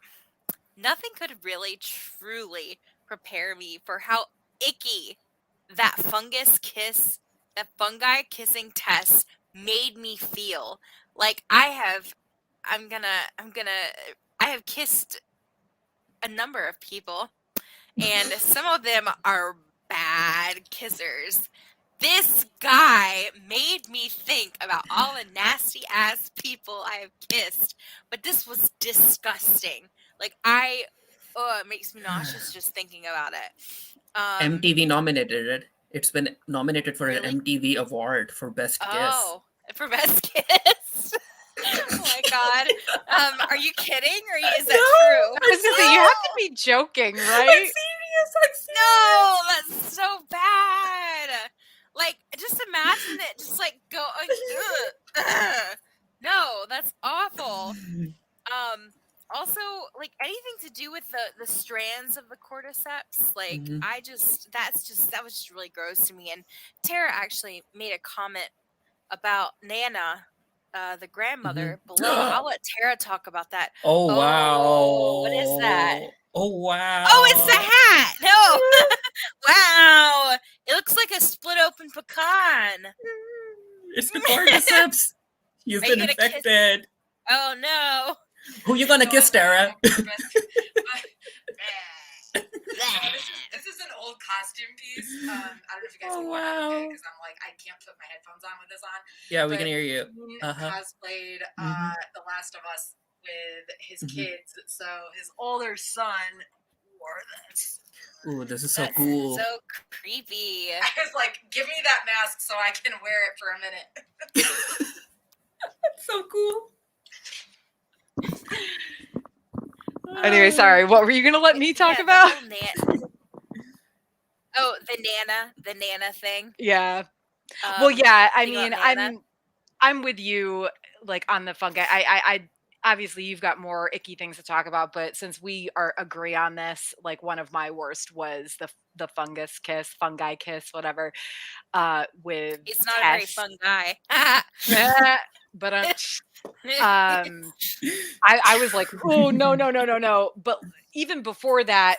nothing could really truly prepare me for how icky that fungi kissing test made me feel. Like I have kissed a number of people, and some of them are bad kissers. This guy made me think about all the nasty ass people I have kissed, but this was disgusting. Like it makes me nauseous just thinking about it. MTV nominated it. It's been nominated for Really? an MTV award for best kiss. Oh, for best kiss. Oh my god. Are you kidding? Is that true? I was gonna say, you have to be joking, right? I'm serious. No, that's so bad. Like, just imagine it. Just like go. No, that's awful. Also, like anything to do with the strands of the cordyceps, like Mhm. that was just really gross to me. And Tara actually made a comment about Nana, the grandmother below. I'll let Tara talk about that. Oh wow! What is that? Oh wow! Oh, it's the hat. No, wow! It looks like a split open pecan. It's the cordyceps. You've Are you been gonna kiss- infected. Oh no! Who you gonna kiss, Tara? This is an old costume piece. I don't know if you guys Oh, can wow. hear it because I'm like, I can't put my headphones on with this on. Yeah, we But can hear you. He Uh-huh. cosplayed Mhm. The Last of Us with his Mhm. kids. So his older son wore this. Ooh, this is so That's cool. so creepy. I was like, give me that mask so I can wear it for a minute. That's so cool. Anyway, sorry. What were you gonna let me talk about? The Nana thing. Yeah. Well, yeah. I think mean, about Nana. I'm with you, like on the fungi. I obviously you've got more icky things to talk about, but since we agree on this, like one of my worst was the fungi kiss, whatever. With He's not a very Tess. fun guy. But I was like, oh no. But even before that,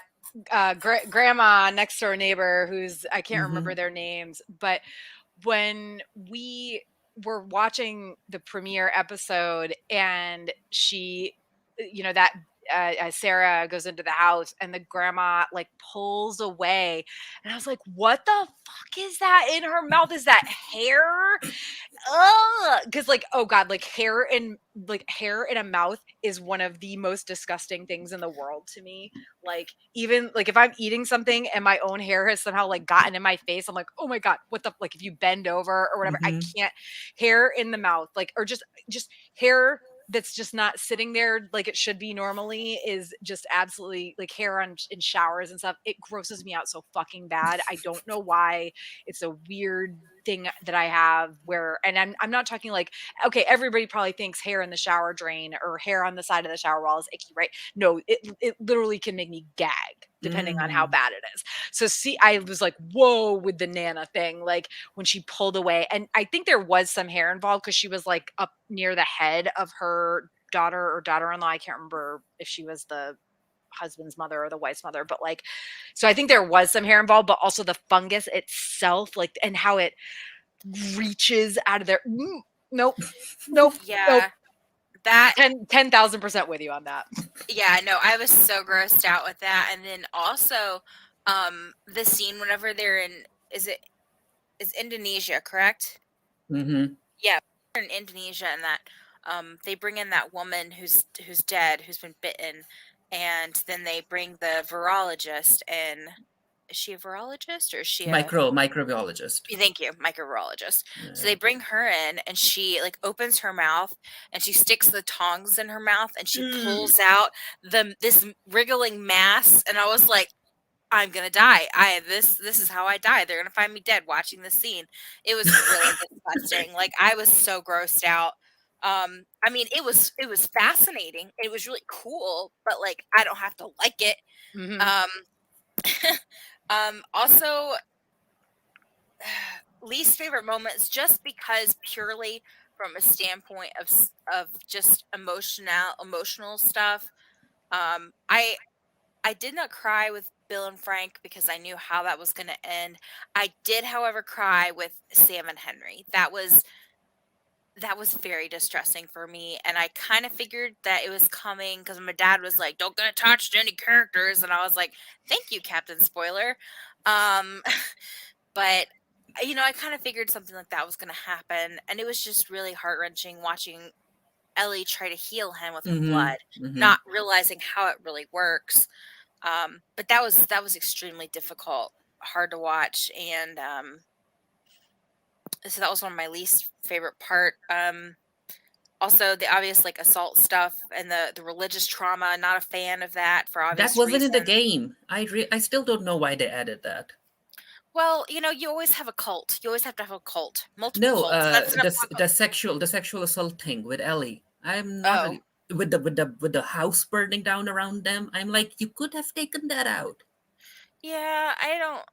grandma next door neighbor, who's I can't remember their names, but when we were watching the premiere episode and she, that Sarah goes into the house and the grandma like pulls away, and I was like, what the fuck is that in her mouth? Is that hair? Because like, oh god, like hair in a mouth is one of the most disgusting things in the world to me. Like, even like if I'm eating something and my own hair has somehow like gotten in my face, I'm like, oh my god, what the, like if you bend over or whatever, I can't. Hair in the mouth, like, or just hair that's just not sitting there like it should be normally, is just absolutely, like hair in showers and stuff. It grosses me out so fucking bad. I don't know why. It's a weird thing that I have where, and I'm not talking like, okay, everybody probably thinks hair in the shower drain or hair on the side of the shower wall is icky, right? No, it literally can make me gag depending on how bad it is. So see, I was like, whoa, with the Nana thing, like when she pulled away, and I think there was some hair involved because she was like up near the head of her daughter or daughter-in-law. I can't remember if she was the husband's mother or the wife's mother, but like, so I think there was some hair involved, but also the fungus itself, like, and how it reaches out of there. Nope. Yeah. Nope. That 10,000% with you on that. Yeah, no, I was so grossed out with that. And then also, the scene whenever they're in, is Indonesia, correct? Mm-hmm. Yeah. in Indonesia, and that they bring in that woman who's dead, who's been bitten, and then they bring the virologist in. Is she a virologist or is she a Microbiologist. thank you, microvirologist. So Yeah. they bring her in and she like opens her mouth and she sticks the tongs in her mouth and she pulls out this wriggling mass, and I was like, I'm gonna die. This is how I die. They're gonna find me dead watching this scene. It was really disgusting. Like I was so grossed out. I mean, it was fascinating. It was really cool, but like I don't have to like it. Mhm. Also, least favorite moments, just because purely from a standpoint of just emotional stuff. I did not cry with Bill and Frank because I knew how that was going to end. I did, however, cry with Sam and Henry. That was very distressing for me, and I kind of figured that it was coming because my dad was like, "Don't get attached to any characters," and I was like, "Thank you, Captain Spoiler." Um, but I kind of figured something like that was going to happen, and it was just really heart wrenching watching Ellie try to heal him with her Mm-hmm. blood, Mm-hmm. not realizing how it really works. But that was extremely difficult, hard to watch, and so that was one of my least favorite part. Also, the obvious like assault stuff and the religious trauma. Not a fan of that for That obvious wasn't in the reasons. game. I still don't know why they added that. Well, you always have a cult. You always have to have a cult, multiple No, cults. That's an the sexual assault thing with Ellie. I'm not oh with the house burning down around them. I'm like, you could have taken that out. yeah. I don't.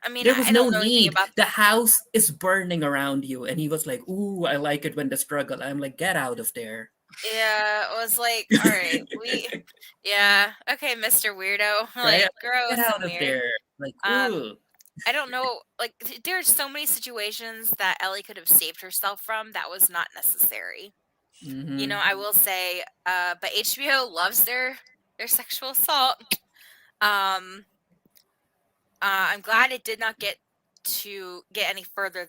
I mean, There was I no don't know anything need. about. The house is burning around you, and he was like, "Ooh, I like it when the struggle." I'm like, "Get out of there!" Yeah, it was like, all right, yeah, okay, Mr. Weirdo, Right? like Get gross out and of weird. there! Like, Um, ooh. I don't know, like there's so many situations that Ellie could have saved herself from that was not necessary. Mm-hmm. I will say, but HBO loves their sexual assault. Um, I'm glad it did not get any further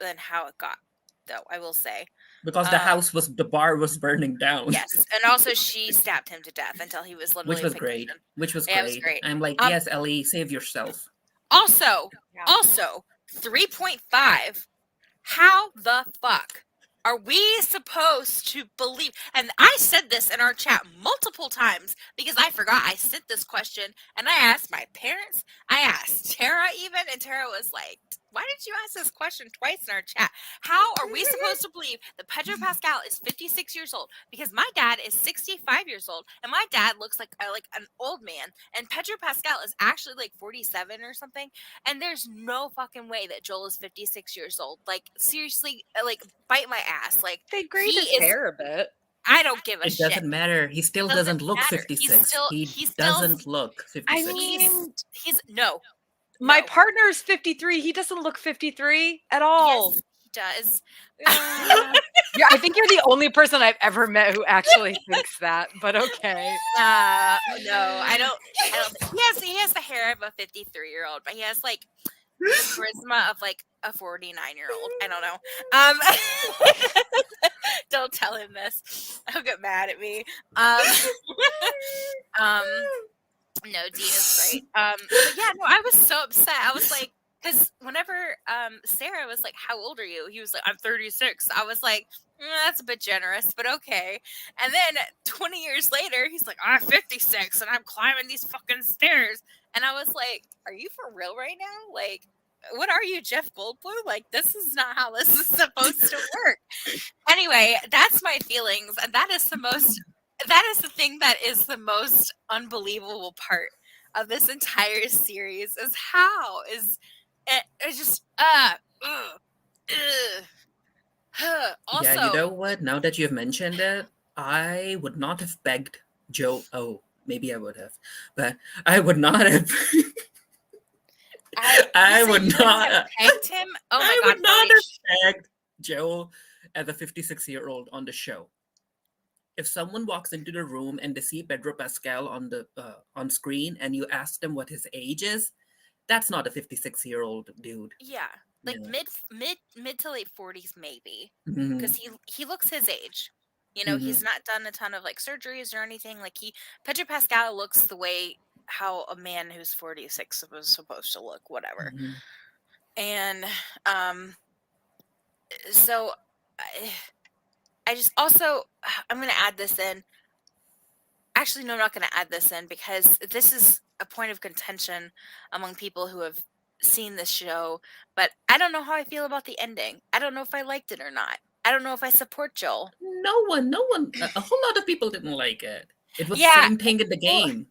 than how it got, though. I will say, Because um, the bar was burning down. yes, and also she stabbed him to death until he was Which literally a was pink great. cushion. Which was Yeah, it was great. great. I'm like, Um, yes, Ellie, save yourself. also, Yeah. also 3.5. How the fuck are we supposed to believe? And I said this in our chat multiple times because I forgot I sent this question and I asked my parents, I asked Tara even, and Tara was like, why did you ask this question twice in our chat? How are we supposed to believe that Pedro Pascal is 56 years old? Because my dad is 65 years old and my dad looks like an old man, and Pedro Pascal is actually like 47 or something. And there's no fucking way that Joel is 56 years old. Like, seriously, like, bite my ass. Like, They he grade his is, hair a bit. I don't give a It shit. doesn't matter. He still Doesn't doesn't look matter. 56. He He's still, doesn't look I 56. mean, no, my no. partner's 53. He doesn't look 53 at all. Yes, he does. Yeah, I think you're the only person I've ever met who actually thinks that, but okay. No, I don't he has the hair of a 53-year-old, but he has like the charisma of like a 49-year-old. I don't know. Don't tell him this. He'll get mad at me. Um, no, Dean is great. But yeah, no, I was so upset. I was like, because whenever Sarah was like, "How old are you?" He was like, "I'm 36." I was like, "That's a bit generous, but okay." And then 20 years later, he's like, "I'm 56 and I'm climbing these fucking stairs," and I was like, "Are you for real right now? Like, what are you, Jeff Goldblum? Like, this is not how this is supposed to work." Anyway, that's my feelings, and that is the thing that is the most unbelievable part of this entire series is how is it just Yeah, you also know what? Now that you've mentioned it, I would not have begged Joe. Oh, maybe I would have, but I would not have. you I said would you wouldn't not. have pegged him. Oh my I god, would not Farid. have begged Joe as a 56-year-old on the show. If someone walks into the room and they see Pedro Pascal on screen, and you ask them what his age is, that's not a 56-year-old dude. Yeah, like Yeah. mid to late 40s maybe, Mhm. because he looks his age. You know, he's Mhm. not done a ton of like surgeries or anything. Like Pedro Pascal looks the way how a man who's 46 was supposed to look, whatever. Mhm. And so I just also I'm gonna add this in. Actually, no, I'm not gonna add this in because this is a point of contention among people who have seen this show. But I don't know how I feel about the ending. I don't know if I liked it or not. I don't know if I support Joel. No one, a whole lot of people didn't like it. It was the Yeah, same thing in the well, game.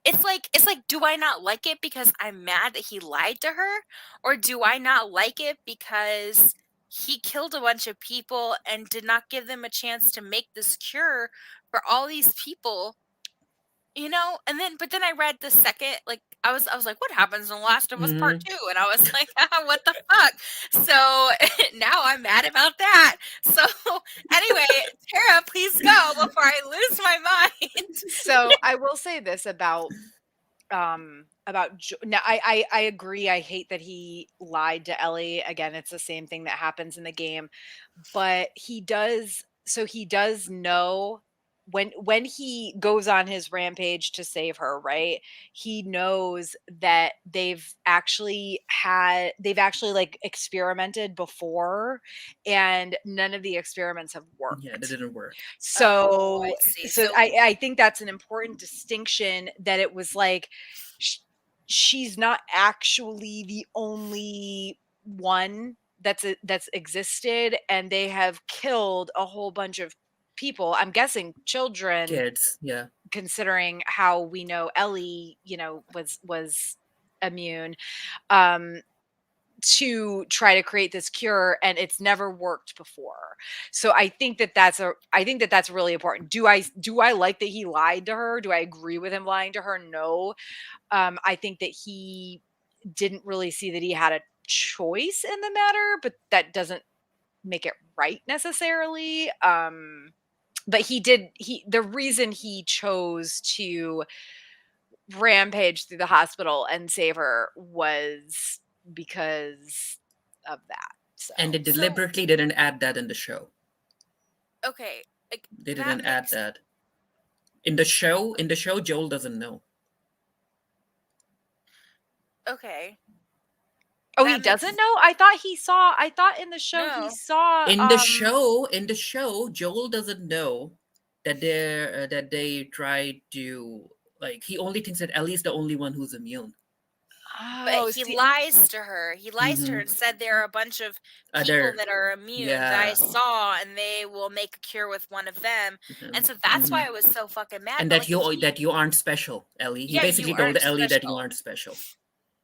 it's like, do I not like it because I'm mad that he lied to her, or do I not like it because he killed a bunch of people and did not give them a chance to make this cure for all these people? You know, but then I read the second, like I was like, what happens in Last of Us Part Mhm. 2? And I was like, what the fuck? So now I'm mad about that. So anyway, Tara, please go before I lose my mind. So I will say this now I agree. I hate that he lied to Ellie. Again, it's the same thing that happens in the game, but he does know when he goes on his rampage to save her, right? He knows that they've actually like experimented before, and none of the experiments have Yeah, that worked. didn't work. Oh, I So see. so So I think that's an important distinction, that it was like sh- she's not actually the only one that's existed, and they have killed a whole bunch of people. I'm guessing children, Kids, yeah. considering how we know Ellie, was immune. Um, to try to create this cure, and it's never worked before. So I think that that's really important. Do I like that he lied to her? Do I agree with him lying to her? No. I think that he didn't really see that he had a choice in the matter, but that doesn't make it right necessarily. But the reason he chose to rampage through the hospital and save her was because of that. So And they so deliberately didn't add that in the show. okay, like They that didn't add makes that. In the show, Joel doesn't know. okay. Oh, he That doesn't makes know? I thought in the show he no. saw In the show, Joel doesn't know that they tried to, like, he only thinks that Ellie's the only one who's immune. But Oh, he see, lies to her. He lies to her Mm-hmm. and said there are a bunch of people Other, that are immune that I yeah. saw, and they will make a cure with one of them. And so that's Mm-hmm. why I was so fucking mad. And But like, if he, that you aren't special, Ellie. He yeah, you basically told aren't Ellie that you special. aren't special.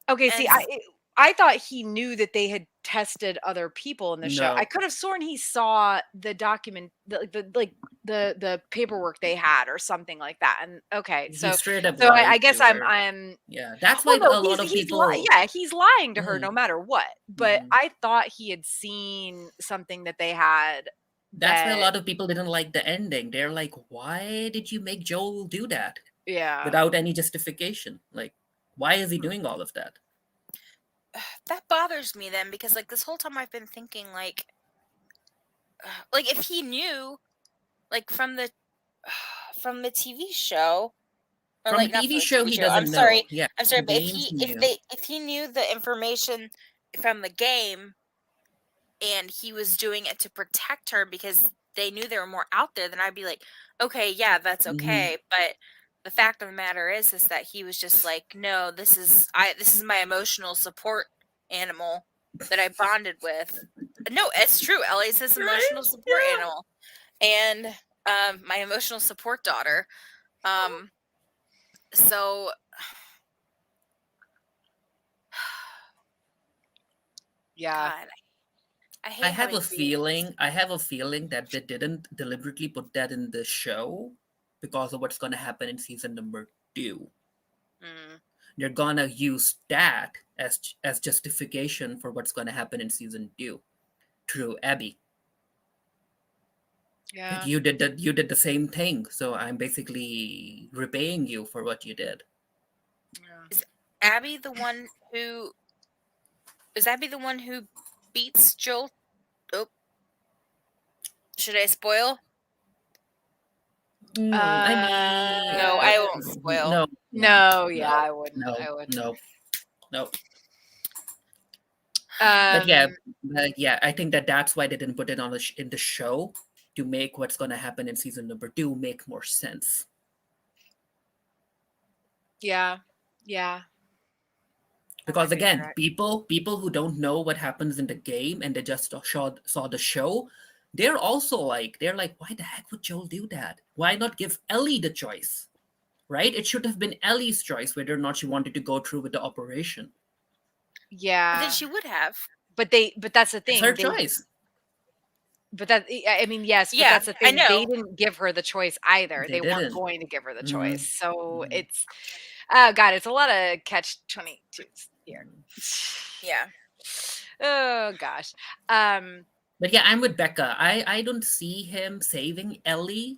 okay, see, And I thought he knew that they had tested other people in the show. I No, could have sworn he saw the document, the paperwork they had or something like that. And okay, he so straight up I lied guess to her. I'm Yeah, that's well, why no, a lot of people. yeah, he's lying to her Yeah. no matter what. But Mhm. I thought he had seen something that they had That's why a that lot of people didn't like the ending. They're like, why did you make Joel do that yeah. without any justification? Like, why is he doing all of that? that bothers me then because like this whole time I've been thinking like if he knew like from the TV show. Or From the like not from TV the show, TV he show. I'm doesn't sorry. know. Yeah, I'm sorry, the but games he knew. if he knew the information from the game and he was doing it to protect her because they knew there were more out there, then I'd be like, okay, yeah, that's Hmm. okay. But the fact of the matter is that he was just like, no, this is my emotional support animal that I bonded with. No, it's true. Ellie's his Right? emotional support Yeah. animal, and my emotional support daughter. Um, so Yeah. God, I hate having feelings. I have a feeling that they didn't deliberately put that in the show because of what's going to happen in season number 2. Mm. They're gonna use that as justification for what's gonna happen in season 2 through Abby. Like, Yeah. you did the same thing, so I'm basically repaying you for what you did. Yeah. Is Abby the one who is Abby the one who beats Joel. Oh, should I spoil? I mean, No, I won't spoil. No, yeah, I wouldn't. no, I wouldn't. no. But yeah, Um, I think that's why they didn't put it on in the show, to make what's going to happen in season number 2 make more sense. yeah, yeah. Because might be again, correct. people who don't know what happens in the game and they just saw the show, they're also like, why the heck would Joel do that? Why not give Ellie the choice? Right? It should have been Ellie's choice whether or not she wanted to go through with the operation. But Yeah, then she would have. but that's the It's thing. her choice. But that, I mean, yes, but Yeah, that's the I thing. They know. didn't give her the choice either. They They weren't didn't. going to give her the Mhm. choice. So Mhm. it's, oh God, it's a lot of catch-22s here. Yeah. Oh gosh. But yeah, I'm with Becca. I don't see him saving Ellie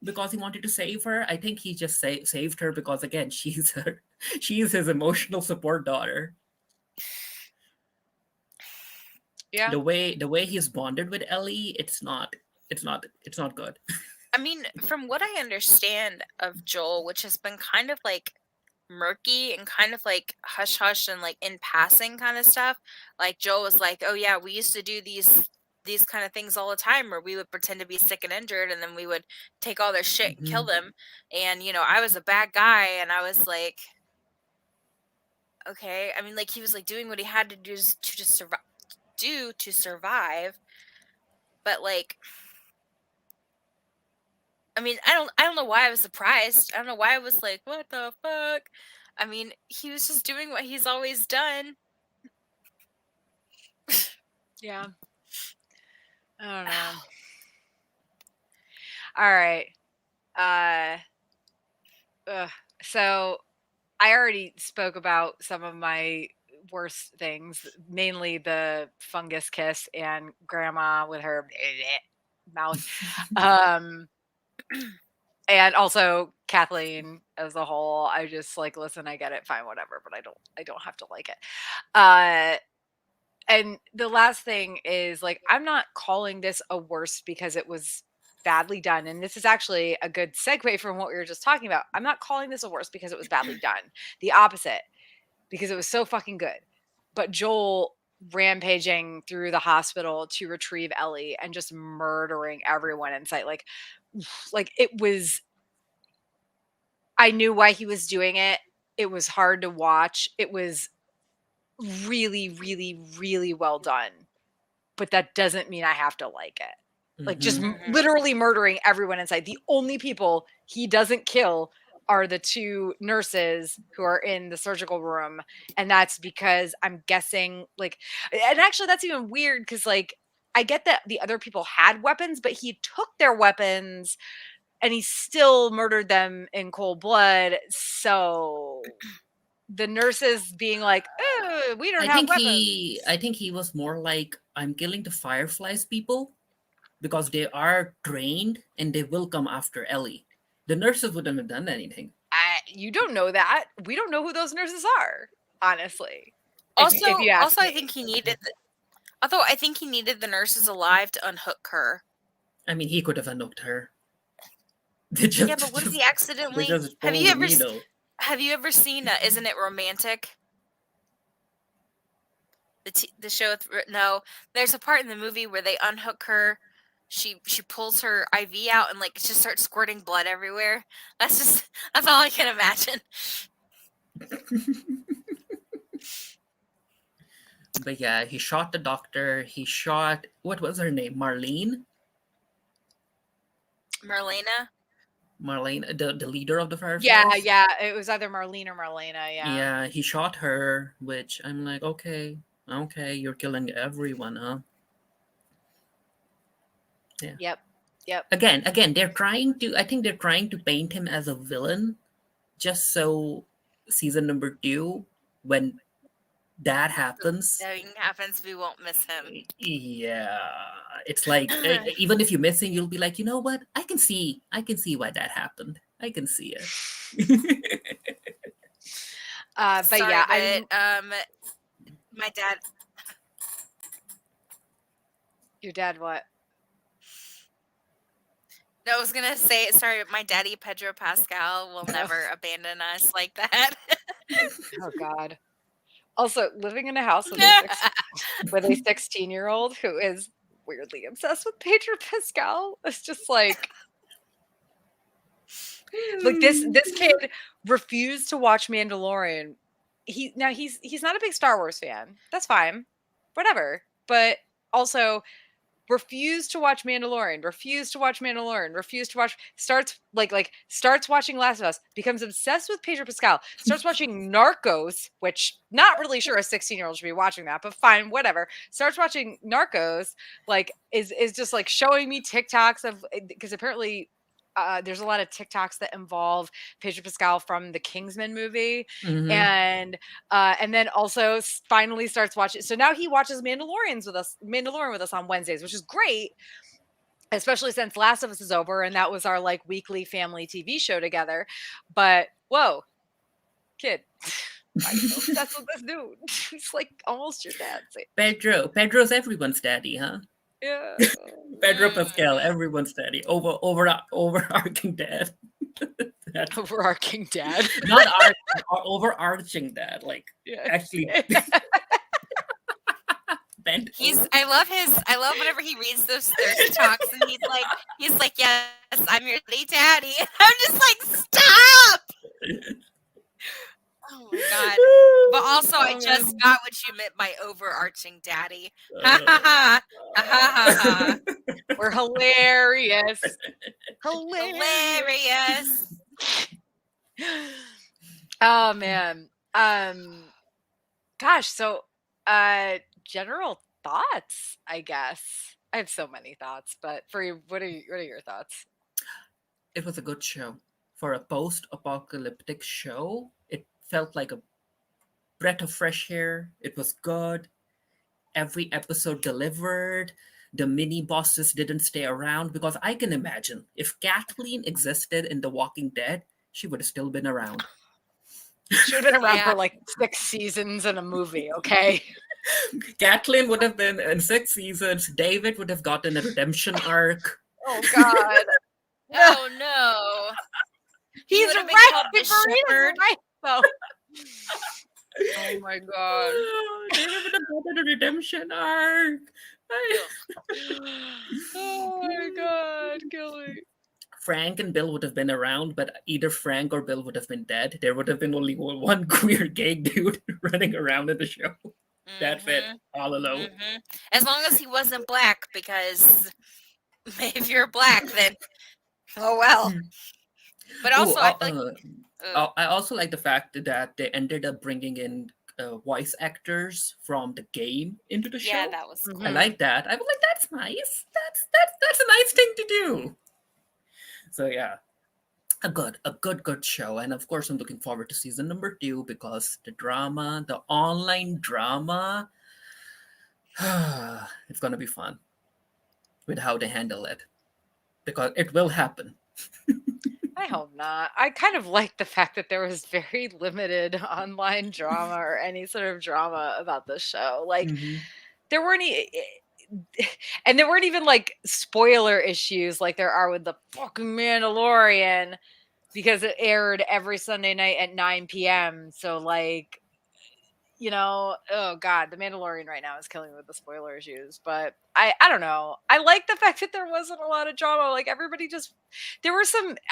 because he wanted to save her. I think he just saved her because again, she's his emotional support daughter. Yeah. The way he's bonded with Ellie, it's not good. I mean, from what I understand of Joel, which has been kind of like murky and kind of like hush hush and like in passing kind of stuff, like Joel was like, "Oh yeah, we used to do these kind of things all the time where we would pretend to be sick and injured and then we would take all their shit and kill them. And I was a bad guy." And I was like, okay. I mean, like he was like doing what he had to do to just survive. But like, I mean, I don't know why I was surprised. I don't know why I was like, what the fuck? I mean, he was just doing what he's always done. Yeah. I don't know. All right. So I already spoke about some of my worst things, mainly the fungus kiss and grandma with her mouth. Um, and also Kathleen as a whole. I just like, listen, I get it, fine, whatever, but I don't have to like it. And the last thing is like, I'm not calling this a worst because it was badly done. And this is actually a good segue from what we were just talking about. I'm not calling this a worst because it was badly done. The opposite, because it was so fucking good. But Joel rampaging through the hospital to retrieve Ellie and just murdering everyone in sight. Like it was, I knew why he was doing it. It was hard to watch. It was really, really, really well done. But that doesn't mean I have to like it. Like just literally murdering everyone inside. The only people he doesn't kill are the two nurses who are in the surgical room. And that's because I'm guessing like, and actually that's even weird because like, I get that the other people had weapons, but he took their weapons and he still murdered them in cold blood. So the nurses being like, "Oh, we don't have weapons." I think he was more like, I'm killing the Fireflies people because they are trained and they will come after Ellie. The nurses wouldn't have done anything. You don't know that. We don't know who those nurses are, honestly. Also, if you ask I me. think he needed. Although I think he needed the nurses alive to unhook her. I mean, he could have unhooked her. Yeah, but what if he accidentally? Have you ever seen Isn't It Romantic? The show no, there's a part in the movie where they unhook her. She pulls her IV out and like just starts squirting blood everywhere. That's all I can imagine. But yeah, he shot the doctor. He shot, what was her name? Marlene, the leader of the Fireflies. Yeah, it was either Marlene or Marlena. Yeah, he shot her, which I'm like, okay, you're killing everyone, huh? Yeah. Yep. Again, I think they're trying to paint him as a villain, just so season number 2, when that happens, We won't miss him. yeah, it's like even if you miss him, you'll be like, you know what? I can see why that happened. I can see it. But Sorry, yeah, but, my dad. Your dad what? No, I was gonna say, sorry, my daddy Pedro Pascal will never abandon us like that. Oh God. Also, living in a house with a 16-year-old who is weirdly obsessed with Pedro Pascal, it's just like this kid refused to watch Mandalorian. He's not a big Star Wars fan. That's fine. Whatever. But also refused to watch Mandalorian, refused to watch Mandalorian, refused to watch starts watching Last of Us, becomes obsessed with Pedro Pascal, starts watching Narcos, which not really sure a 16-year-old should be watching that, but fine, whatever. Starts watching Narcos, like is just like showing me TikToks of because apparently there's a lot of TikToks that involve Pedro Pascal from the Kingsman movie, and then also finally starts watching. So now he watches Mandalorian with us on Wednesdays, which is great, especially since Last of Us is over, and that was our like weekly family TV show together. But whoa, kid. Why you so obsessed with this dude? He's like almost your dad. Pedro's everyone's daddy, huh? Yeah. Pedro Pascal, everyone's daddy. Overarching dad. Overarching dad. Not overarching dad. Like actually bent. I love whenever he reads those thirst talks and he's like, yes, I'm your daddy. And I'm just like, stop. Oh my God. But also, I just got what you meant by overarching daddy. Ha ha ha. Ha ha ha. We're hilarious. Hilarious. Oh man. Gosh, so general thoughts, I guess. I have so many thoughts, but for you, what are your thoughts? It was a good show. For a post-apocalyptic show, it felt like a breath of fresh air. It was good. Every episode delivered. The mini bosses didn't stay around because I can imagine if Kathleen existed in The Walking Dead, she would have still been around. She would have been around for like 6 seasons in a movie, okay? Kathleen would have been in 6 seasons. David would have gotten a redemption arc. Oh God. Oh no. He's would've been right. called the Farid is shepherd. right, though. Oh my God. David would have gotten a redemption arc. Oh my God, Kelly. Frank and Bill would have been around, but either Frank or Bill would have been dead. There would have been only one queer gay dude running around in the show. That's it, all alone. As long as he wasn't black, because if you're black, then oh well. But also, I also like the fact that they ended up bringing in voice actors from the game into the show. Yeah, that was cool. I like that. I was like, that's nice. That's a nice thing to do. So yeah, a good show. And of course, I'm looking forward to season number 2 because the online drama, it's gonna be fun with how they handle it because it will happen. I hope not. I kind of like the fact that there was very limited online drama or any sort of drama about this show. Like there weren't and there weren't even like spoiler issues like there are with the fucking Mandalorian because it aired every Sunday night at 9 p.m. So like, you know, oh God, the Mandalorian right now is killing me with the spoiler issues. But I don't know. I like the fact that there wasn't a lot of drama. Like everybody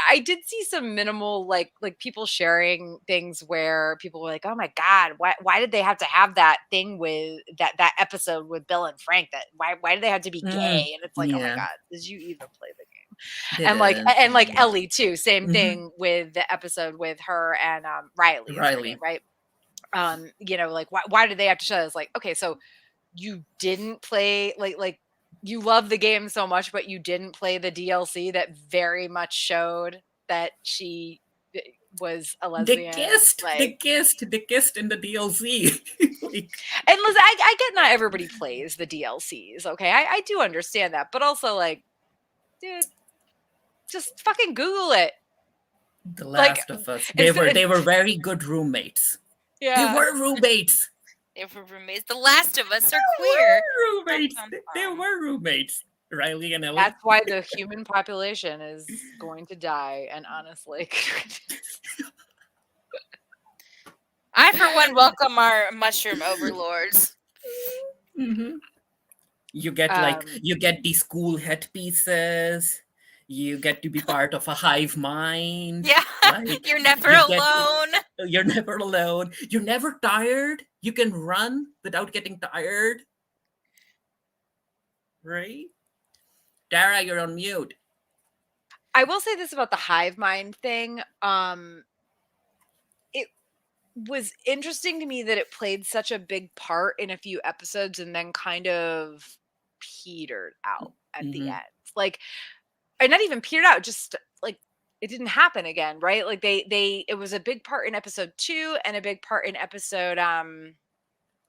I did see some minimal like people sharing things where people were like, oh my God, why did they have to have that thing with that episode with Bill and Frank? That why did they have to be gay? And it's like, oh my God, did you even play the game? And like Ellie too, same thing with the episode with her and Riley, right? You know, like why did they have to show this? Like, okay, so you didn't play like you love the game so much, but you didn't play the DLC that very much showed that she was a lesbian. They kissed in the DLC. And listen, I get not everybody plays the DLCs, okay? I do understand that, but also like, dude, just fucking Google it. The Last of Us. They were very good roommates. Yeah. They were roommates. They were roommates. The Last of Us are queer. Roommates. Dum, dum, They dum. were roommates. Riley and Ellie. That's why the human population is going to die. And honestly, I, for one, welcome our mushroom overlords. Mm-hmm. You get you get these cool headpieces. You get to be part of a hive mind. Yeah, Like you're never you get, alone. you're never alone. You're never tired. You can run without getting tired. Right? Tara, you're on mute. I will say this about the hive mind thing. It was interesting to me that it played such a big part in a few episodes and then kind of petered out at the Mhm. end. Like, or not even petered out, just like it didn't happen again, right? Like it was a big part in episode 2 and a big part in episode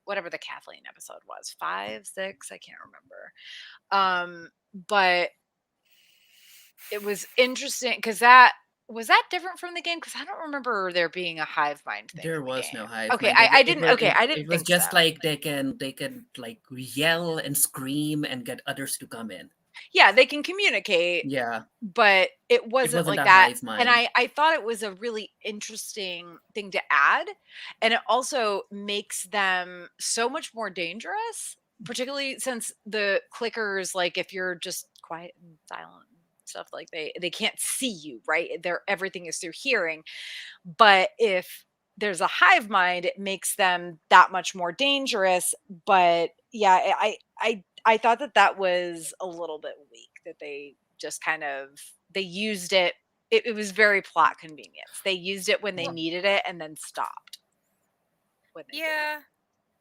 whatever the Kathleen episode was, 5, 6, I can't remember. But it was interesting because that was that different from the game because I don't remember there being a hive mind thing. There in the was game. no hive Okay, mind. I didn't. Okay, I It didn't was think just so. like they can like yell and scream and get others to come in. Yeah, they can communicate, Yeah, but it wasn't wasn't like a that. hive And mind. I thought it was a really interesting thing to add, and it also makes them so much more dangerous, particularly since the clickers, like if you're just quiet and silent and stuff, like they can't see you, right? They're everything is through hearing. But if there's a hive mind, it makes them that much more dangerous. But yeah, I thought that that was a little bit weak that they just kind of they used it. It was very plot convenience. They used it when they needed it and then stopped when they didn't. Yeah,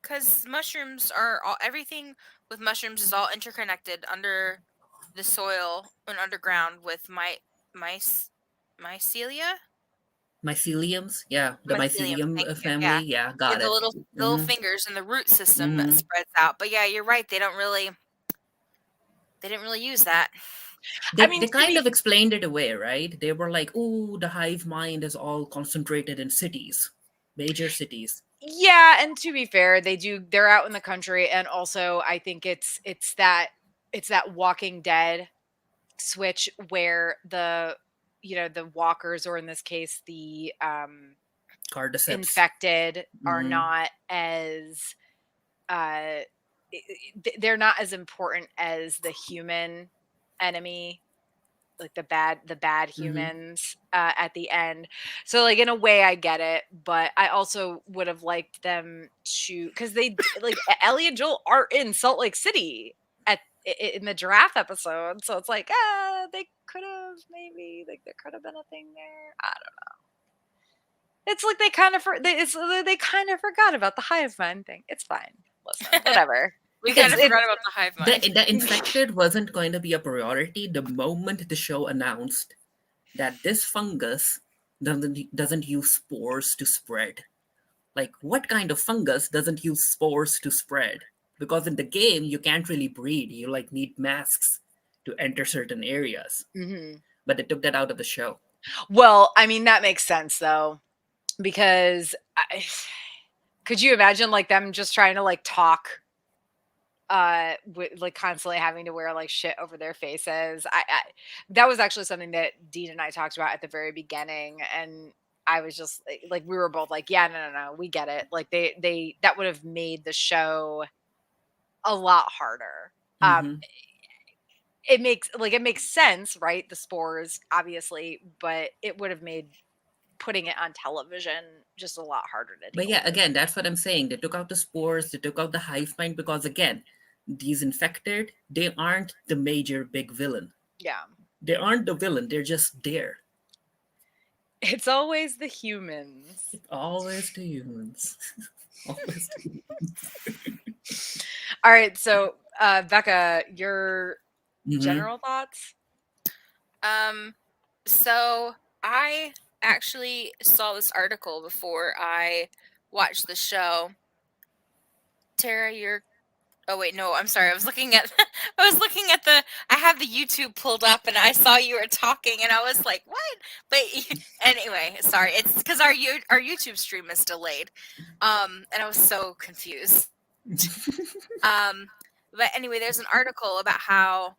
because mushrooms are all, everything with mushrooms is all interconnected under the soil and underground with mycelia. Myceliums, yeah, the Mycelium, mycelium thank you. family, Yeah, yeah, yeah, got the it. little fingers and the root system that Mm-hmm. spreads out. But yeah, you're right. They didn't really use that. I They mean, to kind be of explained it away, right? They were like, "Oh, the hive mind is all concentrated in cities, major cities." yeah, and to be fair, they're out in the country, and also I think it's that Walking Dead switch where the walkers, or in this case the Cordyceps. infected, are Mm-hmm. not as uh they're not as important as the human enemy, like the bad Mm-hmm. humans at the end. So like in a way I get it, but I also would have liked them to, because like Ellie and Joel are in Salt Lake City in the giraffe episode, so it's like they could have, maybe like there could have been a thing there. I don't know. It's like they kind of forgot about the hive mind thing. It's fine. Listen, whatever. We Because kind of forgot about the hive mind. The infected wasn't going to be a priority the moment the show announced that this fungus doesn't use spores to spread. Like, what kind of fungus doesn't use spores to spread? Because in the game, you can't really breed. You like need masks to enter certain areas. Mhm. But they took that out of the show. Well, I mean, that makes sense though, because could you imagine like them just trying to like talk with like constantly having to wear like shit over their faces? I that was actually something that Dean and I talked about at the very beginning, and I was just like we were both like, yeah, no, we get it. Like they that would have made the show a lot harder. Hmm. It makes sense, right? The spores, obviously, but it would have made putting it on television just a lot harder to But deal yeah, with. again, that's what I'm saying. They took out the spores, they took out the hive mind because, again, these infected, they aren't the major big villain. Yeah. They aren't the villain, they're just there. It's always the humans. Always the humans. Always the humans. All right, so Becca, your Mhm. general thoughts? So I actually saw this article before I watched the show. Tara, you're. Oh wait, no, I'm sorry. I was looking at. I have have the YouTube pulled up, and I saw you were talking, and I was like, "What?" But anyway, sorry. It's because our YouTube stream is delayed, and I was so confused. But anyway, there's an article about how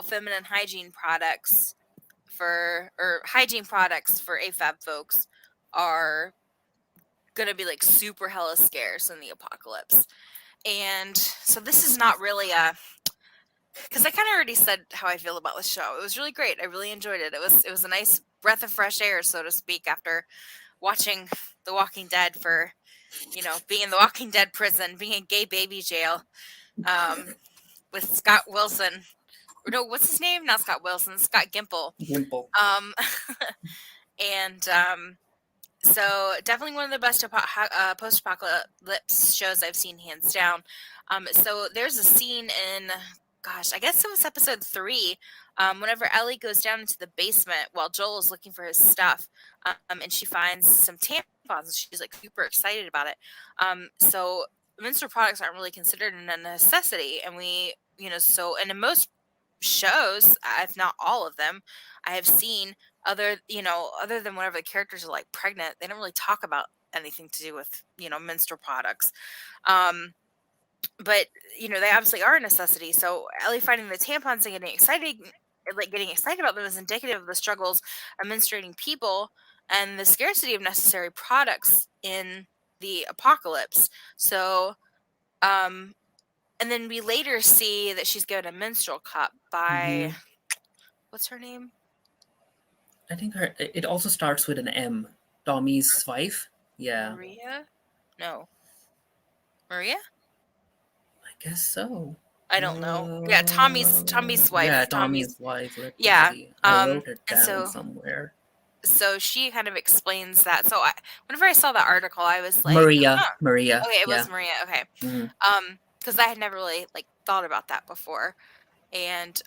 feminine hygiene products or hygiene products for AFAB folks are gonna be like super hella scarce in the apocalypse. And so this is not really because I kind of already said how I feel about the show. It was really great. I really enjoyed it. It was a nice breath of fresh air, so to speak, after watching The Walking Dead for, being in the Walking Dead prison, being in gay baby jail, with Scott Wilson. No, what's his name? Not Scott Wilson. Scott Gimple. Gimple. And so definitely one of the best post-apocalypse shows I've seen, hands down. So there's a scene in, gosh, I guess it was episode 3, whenever Ellie goes down into the basement while Joel is looking for his stuff, and she finds some tampons, and she's like super excited about it. So menstrual products aren't really considered a necessity, and and in most shows, if not all of them, I have seen other than whenever the characters are like pregnant, they don't really talk about anything to do with, menstrual products. But they obviously are a necessity. So Ellie finding the tampons and getting excited about them is indicative of the struggles of menstruating people and the scarcity of necessary products in the apocalypse. So, and then we later see that she's given a menstrual cup by, what's her name? I think it also starts with an M. Tommy's wife. Yeah. Maria? No. Maria? I guess so. I don't know. Yeah, Tommy's wife. Yeah, Tommy's wife. Yeah. I wrote it and down somewhere. So she kind of explains that. So whenever I saw that article, I was like, Maria. huh. Maria. Okay, it was Maria. Okay. Mhm. Because I had never really thought about that before, and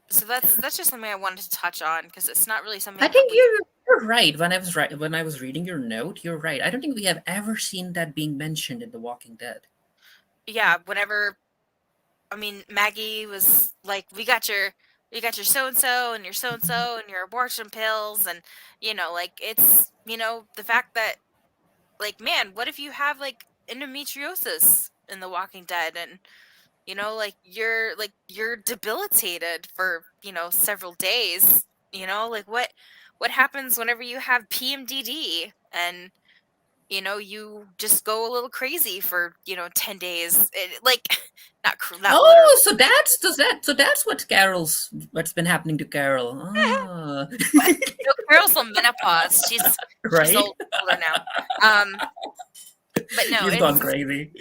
so that's just something I wanted to touch on because it's not really something. I think you're right. When I was reading your note, you're right. I don't think we have ever seen that being mentioned in The Walking Dead. Yeah, whenever, Maggie was like, we got your so and so and your abortion pills, and it's the fact that man, what if you have endometriosis in The Walking Dead, and you're debilitated for several days, what happens whenever you have PMDD and you just go a little crazy for 10 days, not that's what's been happening to Carol. Carol's on menopause. She's right. She's older now. But no, you've gone crazy.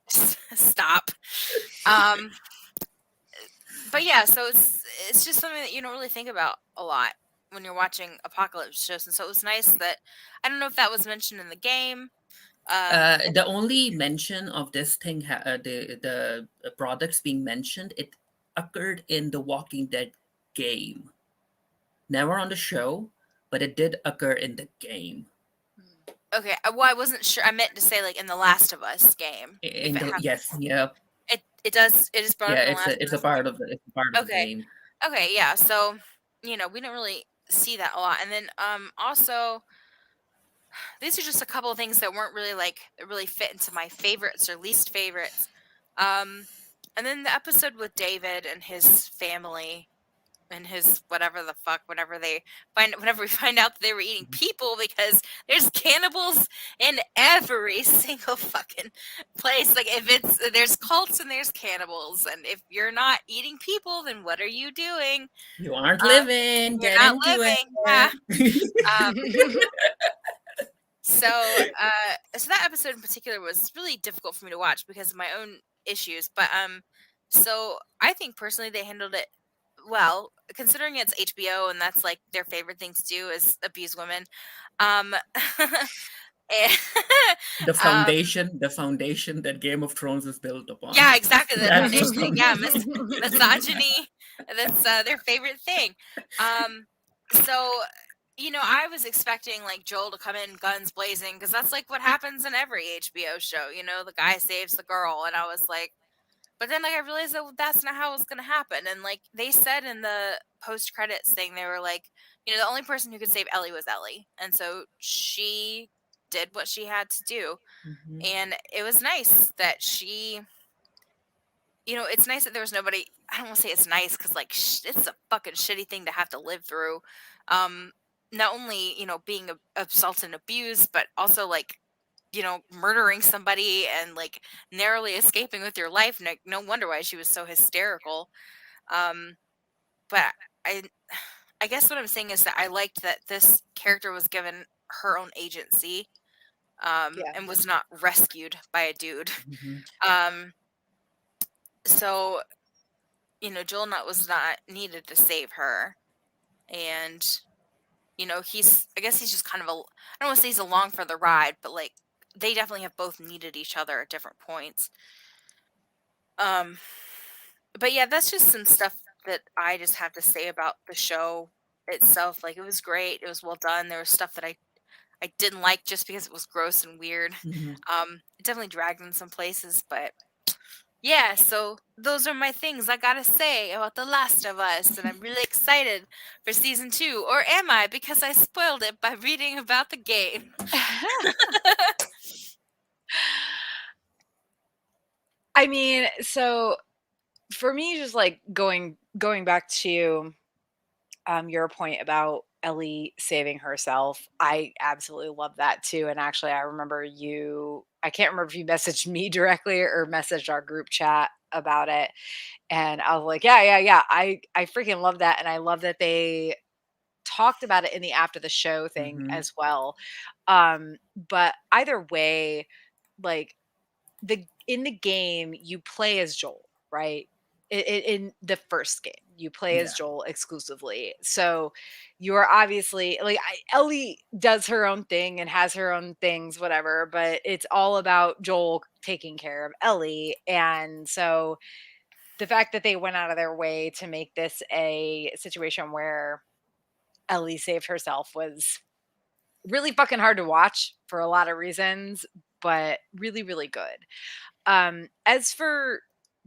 Stop. But yeah, so it's just something that you don't really think about a lot when you're watching apocalypse shows, and so it was nice that, I don't know if that was mentioned in the game. The only mention of this thing, the products being mentioned, it occurred in the Walking Dead game. Never on the show, but it did occur in the game. Okay, well, I wasn't sure. I meant to say in the Last of Us game. Yes, yeah. It does. It is brought up in the Last of Us. It's a part of the game. Okay, yeah. So we don't really see that a lot, and then also, these are just a couple of things that weren't really that really fit into my favorites or least favorites. And then the episode with David and his family and his whatever the fuck, whenever we find out that they were eating people, because there's cannibals in every single fucking place. If there's cults and there's cannibals, and if you're not eating people, then what are you doing? You aren't living. You're not living. Yeah. So that episode in particular was really difficult for me to watch because of my own issues. But so I think personally they handled it well, considering it's HBO and that's their favorite thing to do is abuse women. The foundation that Game of Thrones is built upon. Yeah, exactly. The foundation. Yeah, misogyny. That's their favorite thing. So. I was expecting Joel to come in guns blazing, because that's what happens in every HBO show. The guy saves the girl, and I was like, But then, like, I realized that that's not how it was gonna happen. And like they said in the post credits thing, they were like, the only person who could save Ellie was Ellie, and so she did what she had to do. Mm-hmm. And it was nice that she, it's nice that there was nobody. I don't want to say it's nice because like it's a fucking shitty thing to have to live through. Um, Not only being assaulted and abused, but also like murdering somebody and like narrowly escaping with your life. No wonder why she was so hysterical. Um, but I, I guess what I'm saying is that I liked that this character was given her own agency, Yeah. and was not rescued by a dude. Mm-hmm. Um, so Joel Nutt was not needed to save her, and I guess he's just kind of I don't want to say he's along for the ride, but like they definitely have both needed each other at different points. But yeah, that's just some stuff that I just have to say about the show itself. Like, it was great. It was well done. There was stuff that I didn't like just because it was gross and weird. Mm-hmm. It definitely dragged in some places, but yeah, so those are my things I gotta say about The Last of Us, and I'm really excited for season 2. Or am I? Because I spoiled it by reading about the game. I mean, so for me, just like going back to your point about Ellie saving herself, I absolutely love that too. And actually, I remember I can't remember if you messaged me directly or messaged our group chat about it. And I was like, yeah. I freaking love that. And I love that they talked about it in the after the show thing Mm-hmm. as well. But either way, like in the game, you play as Joel, right? In the first game, you play as Yeah. Joel exclusively. So you are obviously like Ellie does her own thing and has her own things, whatever. But it's all about Joel taking care of Ellie, and so the fact that they went out of their way to make this a situation where Ellie saved herself was really fucking hard to watch for a lot of reasons, but really, really good. As for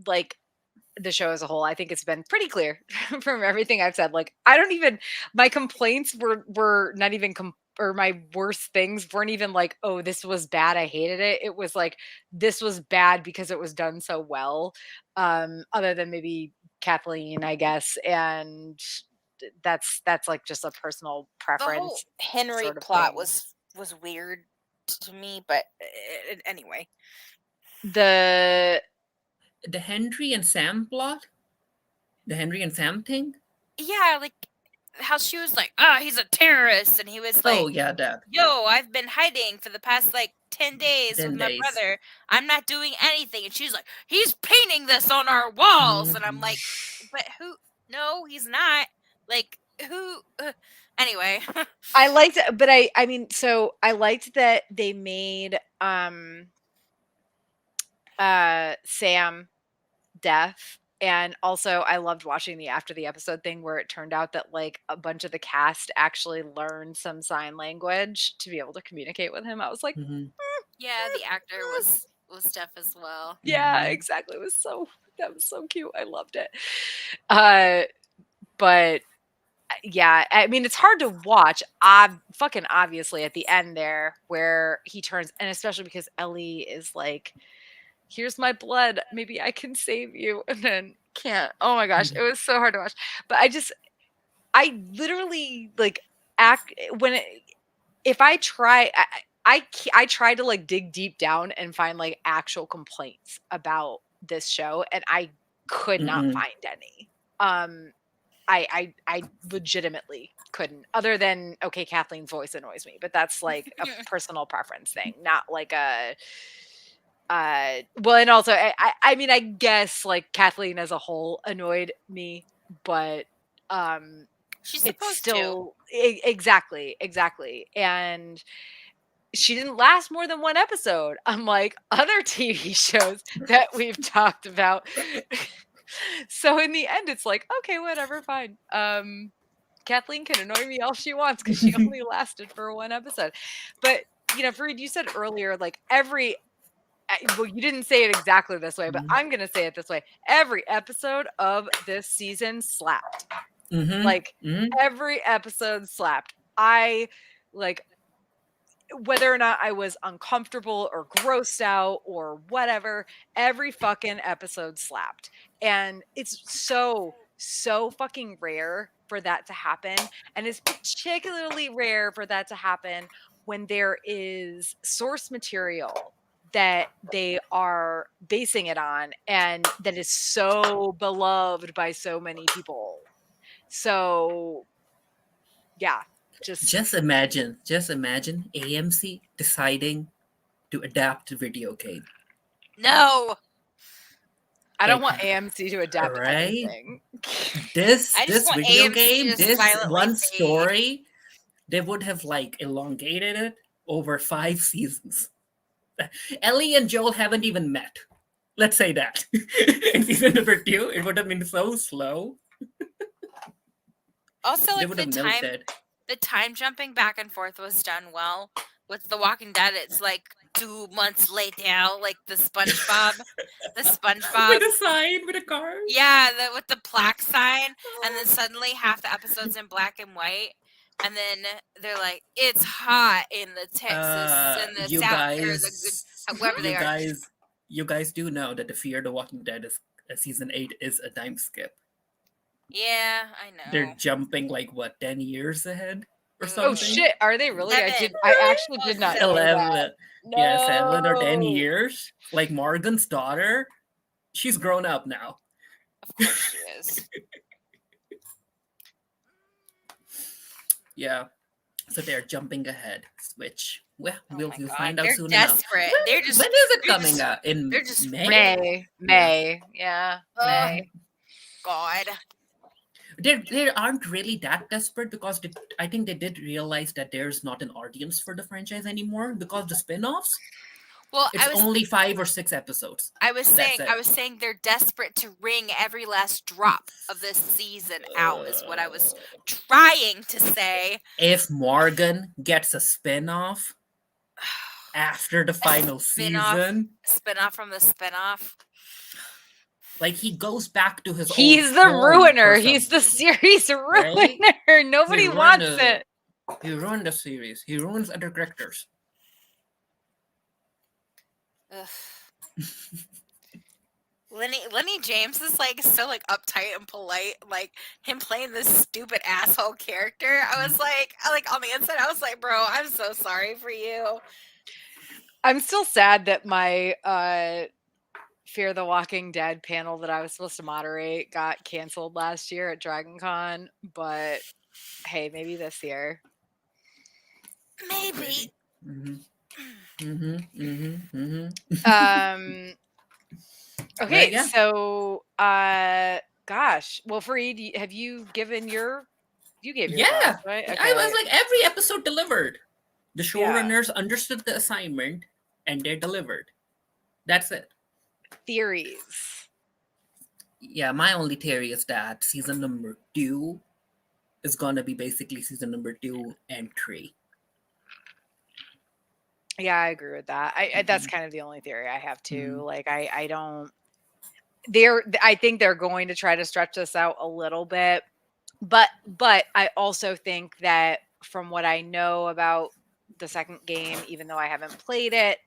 like the show as a whole, I think it's been pretty clear from everything I've said. Like, I don't even my complaints were not even or my worst things weren't even like, oh, this was bad, I hated it. It was like this was bad because it was done so well. Other than maybe Kathleen, I guess, and that's like just a personal The whole preference Henry sort of plot thing. was weird to me, but anyway. The The Henry and Sam plot? The Henry and Sam thing? Yeah, like how she was like, he's a terrorist, and he was like, Oh, yeah, that. yo, I've been hiding for the past like 10 days with 10 my days. brother. I'm not doing anything. And she's like, he's painting this on our walls. And I'm Mm-hmm. like, but who? No, he's not. Like, who? Anyway. I liked it, but I mean, so I liked that they made Sam deaf. And also I loved watching the after the episode thing where it turned out that like a bunch of the cast actually learned some sign language to be able to communicate with him. I was like, Mm-hmm. Yeah, the actor was deaf as well. yeah, Mm-hmm. exactly. That was so cute. I loved it. Uh but yeah, I mean, it's hard to watch. Fucking obviously at the end there where he turns, and especially because Ellie is like, "Here's my blood. Maybe I can save you," and then can't. Oh my gosh, it was so hard to watch. But I literally like act when it, if I try. I try to like dig deep down and find like actual complaints about this show, and I could not Mm-mm. find any. I legitimately couldn't. Other than okay, Kathleen's voice annoys me, but that's like a personal preference thing, not like a. Well, and also I mean I guess like Kathleen as a whole annoyed me, but She's it's supposed to. still exactly, and she didn't last more than one episode, unlike other TV shows that we've talked about. So in the end, it's like, okay, whatever, fine. Kathleen can annoy me all she wants because she only lasted for one episode. But Farid, you said earlier, like well, you didn't say it exactly this way, but Mhm. I'm gonna say it this way. Every episode of this season slapped. Mhm. Like Mhm. every episode slapped. I like whether or not I was uncomfortable or grossed out or whatever, every fucking episode slapped. And it's so fucking rare for that to happen. And it's particularly rare for that to happen when there is source material that they are basing it on and that is so beloved by so many people. So, yeah, Just imagine AMC deciding to adapt a video game. No. I don't Like, want AMC to adapt right? anything. This I just want video AMC game, to this silently one fade. story, they would have like elongated it over 5 seasons. Ellie and Joel haven't even met. Let's say that. In season number 2, it would have been so slow. Also, They like would have milked it. the time jumping back and forth was done well. With The Walking Dead, it's like 2 months later, like the SpongeBob. With a sign, with a car. Yeah, with the plaque sign, and then suddenly half the episode's in black and white, and then they're like, "It's hot in the Texas and the You South or guys, wherever they are." you guys do know that the Fear the Walking Dead is season 8 is a time skip. Yeah, I know. They're jumping like what 10 years ahead or Oh, something. Oh shit, are they really? I 11. actually did not know 11. that. Yeah, 7 or 10 No. years. Like Morgan's daughter, she's grown up now. Of course she is. Yeah. So they're jumping ahead. Which we'll Oh my we'll God, find out they're soon desperate. enough. They're just When is it they're coming just- out? In they're just May? May. Yeah. May. God. They aren't really that desperate because I think they did realize that there's not an audience for the franchise anymore because the spin-offs, Well, it's only 5 or 6 episodes. I was That's saying it. they're desperate to wring every last drop of this season out is what I was trying to say. If Morgan gets a spin-off after the final spin-off. season, Spin-off from the spin-off. like he goes back to his He's old the home ruiner. or He's the something. series ruiner. Nobody ruined wants the- it. He ruined the series. He ruins other characters. Ugh. Lenny James is like so like uptight and polite, like him playing this stupid asshole character. I was like on the inside, I was like, bro, I'm so sorry for you. I'm still sad that my Fear the Walking Dead panel that I was supposed to moderate got canceled last year at DragonCon, but hey, maybe this year. Maybe. Okay, yeah. so gosh, well, Farid, have you given your? You gave your Yeah, thoughts, right? I was like every episode delivered. The Yeah. showrunners understood the assignment and they delivered. That's it. Theories. Yeah, my only theory is that season number 2 is gonna be basically season number 2 and 3. Yeah, I agree with that. I that's kind of the only theory I have too. Like I don't. I think they're going to try to stretch this out a little bit, but I also think that from what I know about the second game, even though I haven't played it,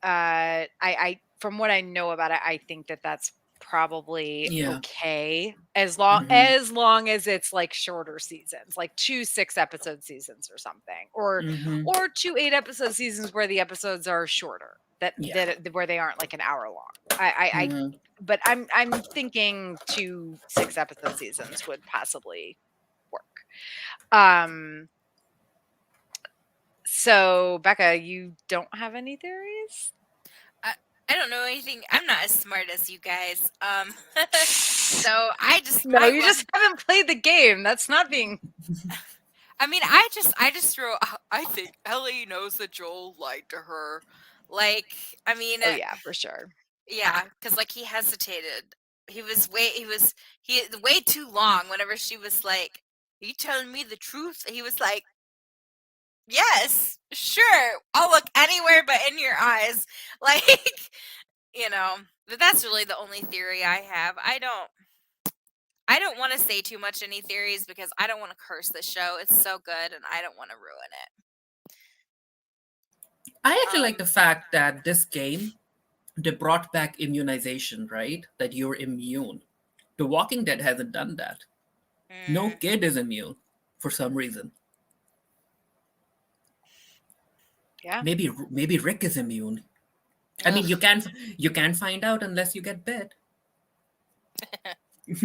I from what I know about it, I think that that's probably okay as long as it's like shorter seasons, like 2 6-episode seasons or something, or 2 8-episode seasons where the episodes are shorter, that where they aren't like an hour long. But I'm thinking 2 6-episode seasons would possibly work. So Bekah, you don't have any theories? I don't know anything. I'm not as smart as you guys. So I just you just haven't played the game. That's not being. I mean, I just throw. I think Ellie knows that Joel lied to her. Like, I mean, oh yeah, for sure. Yeah, because like he hesitated. He was way too long. Whenever she was like, "Are you telling me the truth?" He was like, Yes, sure. I'll look anywhere but in your eyes. Like, but that's really the only theory I have. I don't want to say too much any theories because I don't want to curse the show. It's so good and I don't want to ruin it. I actually like the fact that this game, they brought back immunization, right? That you're immune. The Walking Dead hasn't done that. No kid is immune for some reason. Yeah. Maybe Rick is immune. I mean, you can't find out unless you get bit. Rick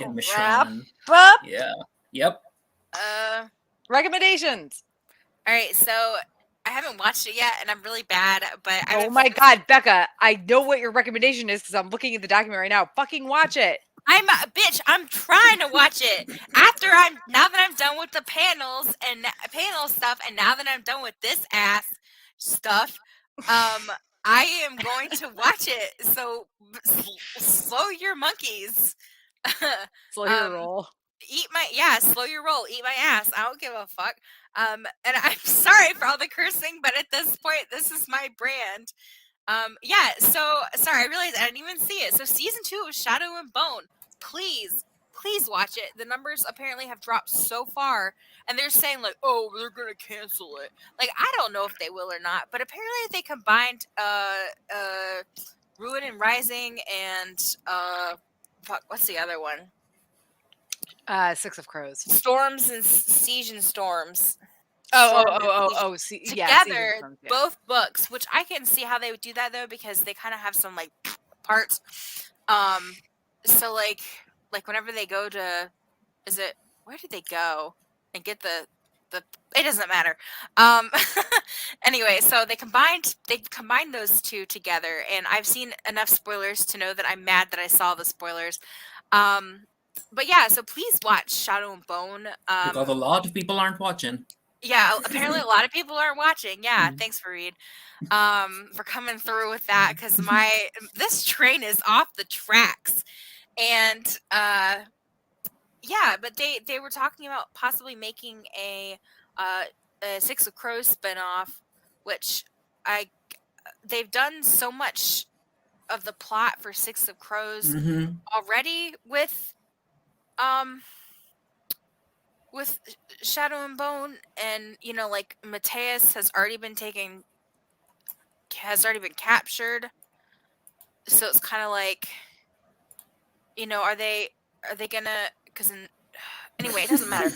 and Wrap Michonne. up. Yeah. Yep. Recommendations. All right, so I haven't watched it yet, and I'm really bad. But Oh my God, Bekah! I know what your recommendation is because I'm looking at the document right now. Fucking watch it. I'm a bitch. I'm trying to watch it now that I'm done with the panels and panel stuff, and now that I'm done with this ass stuff, I am going to watch it. So slow your monkeys. Slow your roll. Slow your roll. Eat my ass. I don't give a fuck. And I'm sorry for all the cursing, but at this point, this is my brand. So sorry, I realized I didn't even see it. So season 2 of Shadow and Bone. Please watch it. The numbers apparently have dropped so far, and they're saying like, oh, they're gonna cancel it. Like, I don't know if they will or not, but apparently they combined Ruin and Rising and what's the other one? Six of Crows. Storms and Siege and Storms. Together, both books, which I can see how they would do that though, because they kind of have some like parts. So like whenever they go to, where did they go and get the it doesn't matter. Anyway, so they combined those two together, and I've seen enough spoilers to know that I'm mad that I saw the spoilers. But yeah, so please watch Shadow and Bone. Because a lot of people aren't watching. Yeah, apparently a lot of people aren't watching. Yeah, thanks, Farid, for coming through with that, because this train is off the tracks. And yeah, but they were talking about possibly making a Six of Crows spinoff, which they've done so much of the plot for Six of Crows already with Shadow and Bone, and like Mateus has already been captured, so it's kind of like, are they gonna, anyway, it doesn't matter.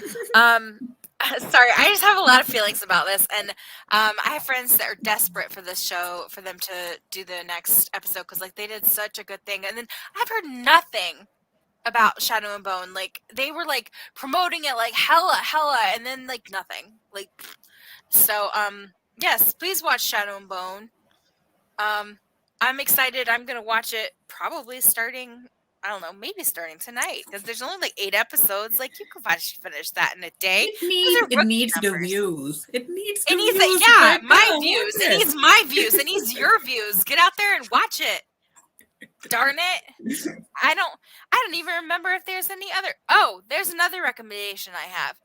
Sorry, I just have a lot of feelings about this, and I have friends that are desperate for this show, for them to do the next episode, because like they did such a good thing, and then I've heard nothing about Shadow and Bone. Like, they were like promoting it like hella, and then like nothing. Like, so yes, please watch Shadow and Bone. I'm excited. I'm gonna watch it probably starting, I don't know, maybe starting tonight, because there's only like 8 episodes. Like, you could finish that in a day. It needs the views. It needs the views. Yeah, my views. It needs my views. It needs your views. Get out there and watch it. Darn it. I don't even remember if there's any other. Oh, there's another recommendation I have.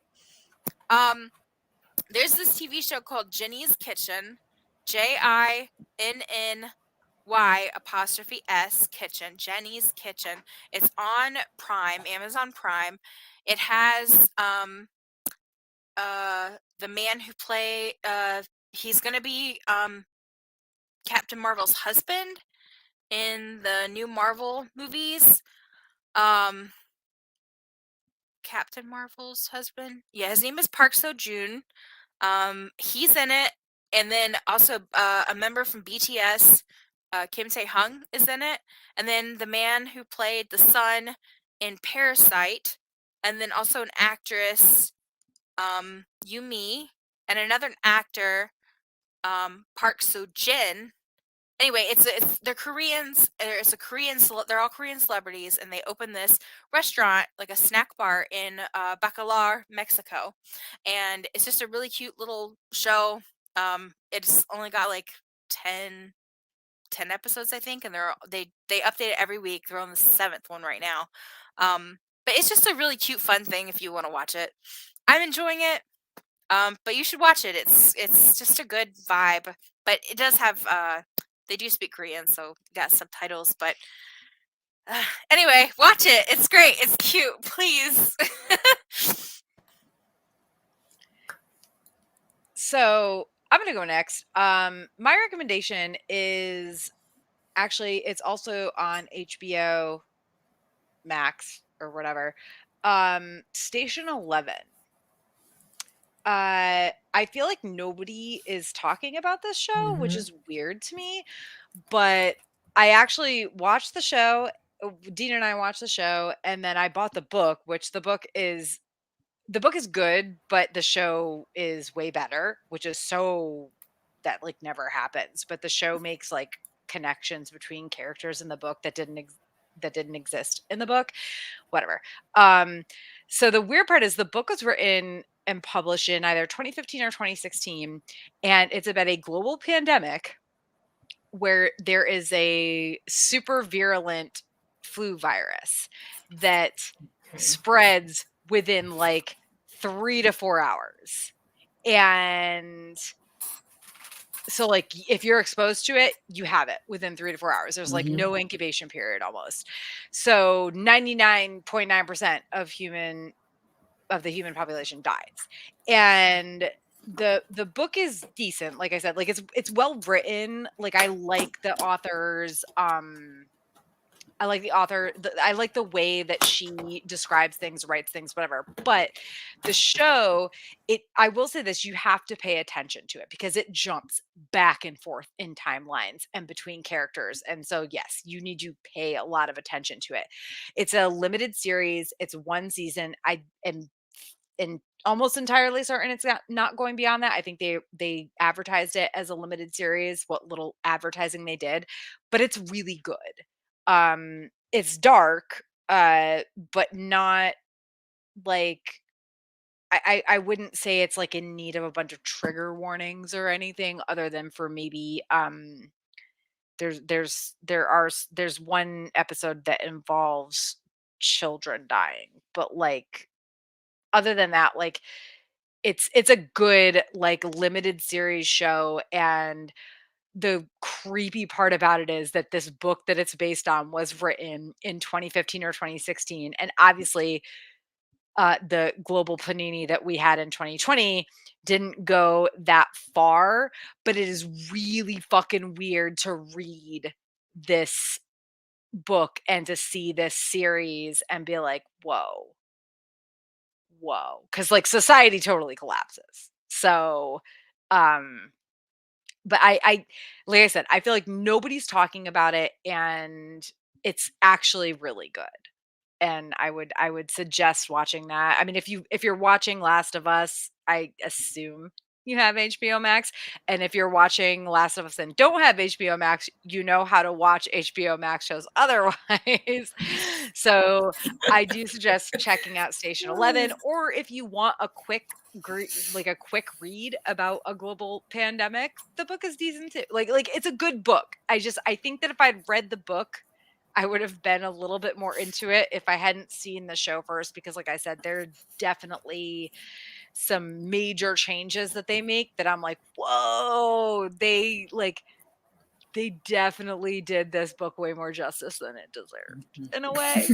There's this TV show called Jenny's Kitchen. JINNY ''S Kitchen. Jenny's Kitchen. It's on Prime, Amazon Prime. It has the man who he's gonna be Captain Marvel's husband in the new Marvel movies. Captain Marvel's husband. Yeah, his name is Park Seo-joon. He's in it, and then also a member from BTS, Kim Tae-hung, is in it, and then the man who played the son in Parasite, and then also an actress, Yumi, and another actor, Park Seo-jin. Anyway, they're Koreans. They're all Korean celebrities, and they open this restaurant, like a snack bar in Bacalar, Mexico, and it's just a really cute little show. It's only got like 10 episodes, I think, and they update it every week. They're on the 7th one right now. But it's just a really cute, fun thing if you want to watch it. I'm enjoying it. But you should watch it. It's just a good vibe. But it does have they do speak Korean, so you got subtitles. But anyway, watch it. It's great. It's cute. Please. So I'm gonna go next. My recommendation is actually it's also on HBO Max or whatever. Station 11. I feel like nobody is talking about this show, which Mhm. is weird to me. But I actually watched the show. Dean and I watched the show, and then I bought the book, which the book is good, but the show is way better, which is so that like never happens. But the show makes like connections between characters in the book that didn't exist in the book. Whatever. So the weird part is the book was written and published in either 2015 or 2016, and it's about a global pandemic where there is a super virulent flu virus that Okay. spreads within like 3 to 4 hours. And so like if you're exposed to it, you have it within 3 to 4 hours. There's like Mhm. no incubation period almost. So 99.9% of the human population dies. And the book is decent, like I said, like it's well written. Like I like the author's I like the author. I like the way that she describes things, writes things, whatever. But the show, I will say this: you have to pay attention to it because it jumps back and forth in timelines and between characters. And so, yes, you need to pay a lot of attention to it. It's a limited series. It's one season. I am almost entirely certain it's not going beyond that. I think they advertised it as a limited series, what little advertising they did, but it's really good. It's dark, but not like I wouldn't say it's like in need of a bunch of trigger warnings or anything other than for maybe there's one episode that involves children dying, but like other than that, like it's a good like limited series show. And the creepy part about it is that this book that it's based on was written in 2015 or 2016, and obviously the global panini that we had in 2020 didn't go that far. But it is really fucking weird to read this book and to see this series and be like, whoa, because like society totally collapses. So um but I like I said, I feel like nobody's talking about it, and it's actually really good. And I would suggest watching that. I mean, if you're watching Last of Us, I assume you have HBO Max. And if you're watching Last of Us and don't have HBO Max, you know how to watch HBO Max shows otherwise. So I do suggest checking out Station 11. Or if you want a like a quick read about a global pandemic, the book is decent too. Like it's a good book. I think that if I'd read the book, I would have been a little bit more into it if I hadn't seen the show first, because like I said, there are definitely some major changes that they make that I'm like, whoa, they definitely did this book way more justice than it deserved in a way.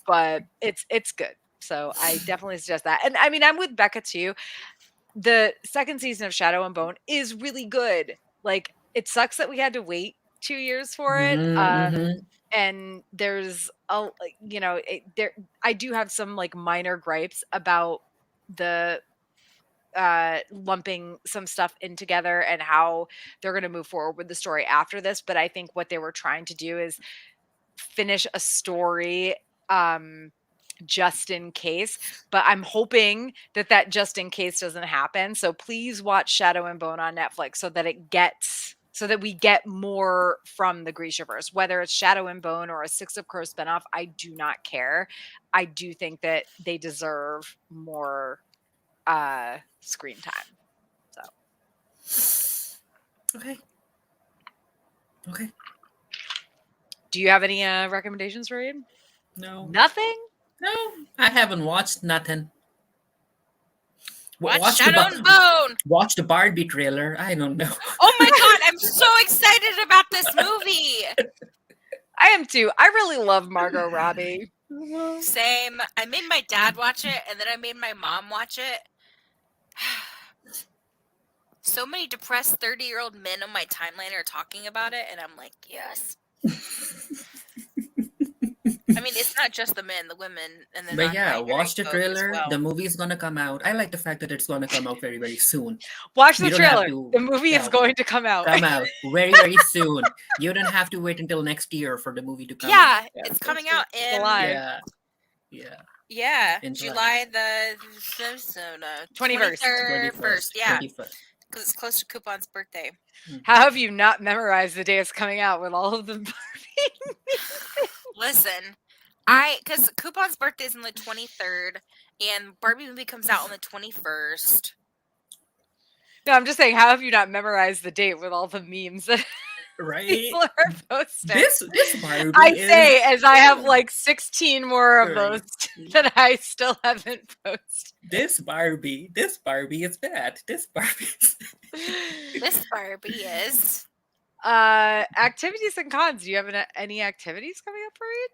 But it's good. So I definitely suggest that. And I mean, I'm with Bekah too. The second season of Shadow and Bone is really good. Like it sucks that we had to wait 2 years for it. Mhm. And there's there I do have some like minor gripes about the lumping some stuff in together and how they're going to move forward with the story after this. But I think what they were trying to do is finish a story just in case. But I'm hoping that just in case doesn't happen. So please watch Shadow and Bone on Netflix so that we get more from the Grishaverse, whether it's Shadow and Bone or a Six of Crows spinoff. I do not care. I do think that they deserve more screen time. So Okay. do you have any recommendations, Reed? No. Nothing? No, I haven't watched nothing. Watch Shadow and Bone. Watch the Barbie trailer. I don't know. Oh my god, I'm so excited about this movie. I am too. I really love Margot Robbie. Same. I made my dad watch it, and then I made my mom watch it. So many depressed 30-year-old men on my timeline are talking about it, and I'm like, yes. I mean, it's not just the men, the women, and the But yeah, non-binary watch the folk as trailer. well. The movie is gonna come out. I like the fact that it's gonna come out very, very soon. Watch You the don't have trailer. to- The movie is yeah, going to come out. Come out very, very soon. You don't have to wait until next year for the movie to come out. Yeah, it's coming out in July. Yeah. In July the 21st. 21st. Yeah, 21st. because it's close to Coupon's birthday. How have you not memorized the day it's coming out with all of the Listen, because Coupon's birthday is on the 23rd, and Barbie movie comes out on the 21st. No, I'm just saying, how have you not memorized the date with all the memes that Right? people are posting? This Barbie I is... say as I have like 16 more of Right. those that I still haven't posted. This Barbie is bad. This Barbie is... This Barbie is. Activities and cons. Do you have any activities coming up, Farid?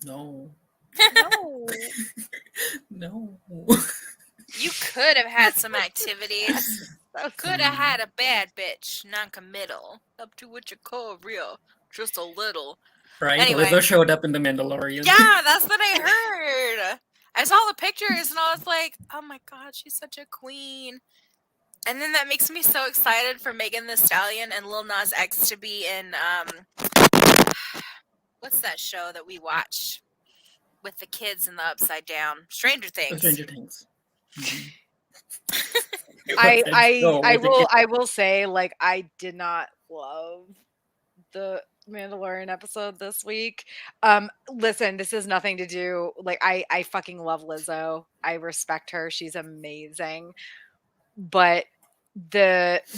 No. No. No. You could have had some activities. So Could have had a bad bitch, non-committal, up to what you call real, just a little. Right? Anyway. Lizzo showed up in The Mandalorian. Yeah, that's what I heard. I saw the pictures and I was like, oh my god, she's such a queen. And then that makes me so excited for Megan Thee Stallion and Lil Nas X to be in, what's that show that we watch with the kids in the Upside Down? Stranger Things. Stranger Things. Mhm. I will say, like, I did not love the Mandalorian episode this week. Listen, this has nothing to do, like, I fucking love Lizzo. I respect her. She's amazing. But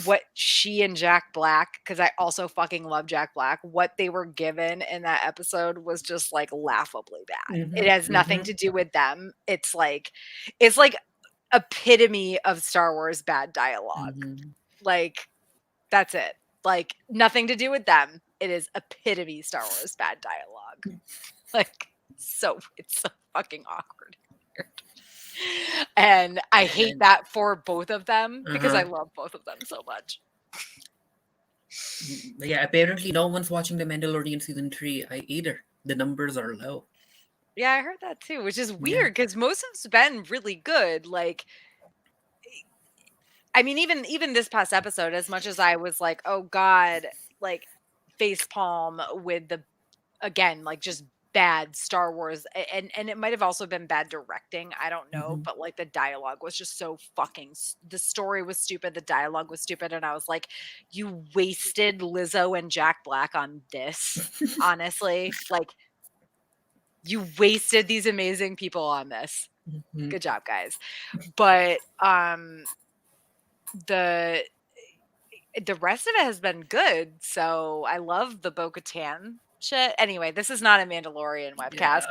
what she and Jack Black, because I also fucking love Jack Black, what they were given in that episode was just like laughably bad. It has nothing to do with them. It's like epitome of Star Wars bad dialogue. Like, that's it. Like, nothing to do with them. It is epitome Star Wars bad dialogue. Like, so it's so fucking awkward. And I hate that for both of them because I love both of them so much. Yeah, apparently no one's watching The Mandalorian season 3 either. The numbers are low. Yeah, I heard that too, which is weird because most of it's been really good. Like, I mean, even this past episode, as much as I was like, oh God, like facepalm with the, again, like just bad Star Wars, and it might have also been bad directing, I don't know, but like the dialogue was just so fucking, the story was stupid, the dialogue was stupid, and I was like, you wasted Lizzo and Jack Black on this. Honestly, like, you wasted these amazing people on this. Good job, guys. But the rest of it has been good, so I love the Bo-Katan shit. Anyway, this is not a Mandalorian webcast.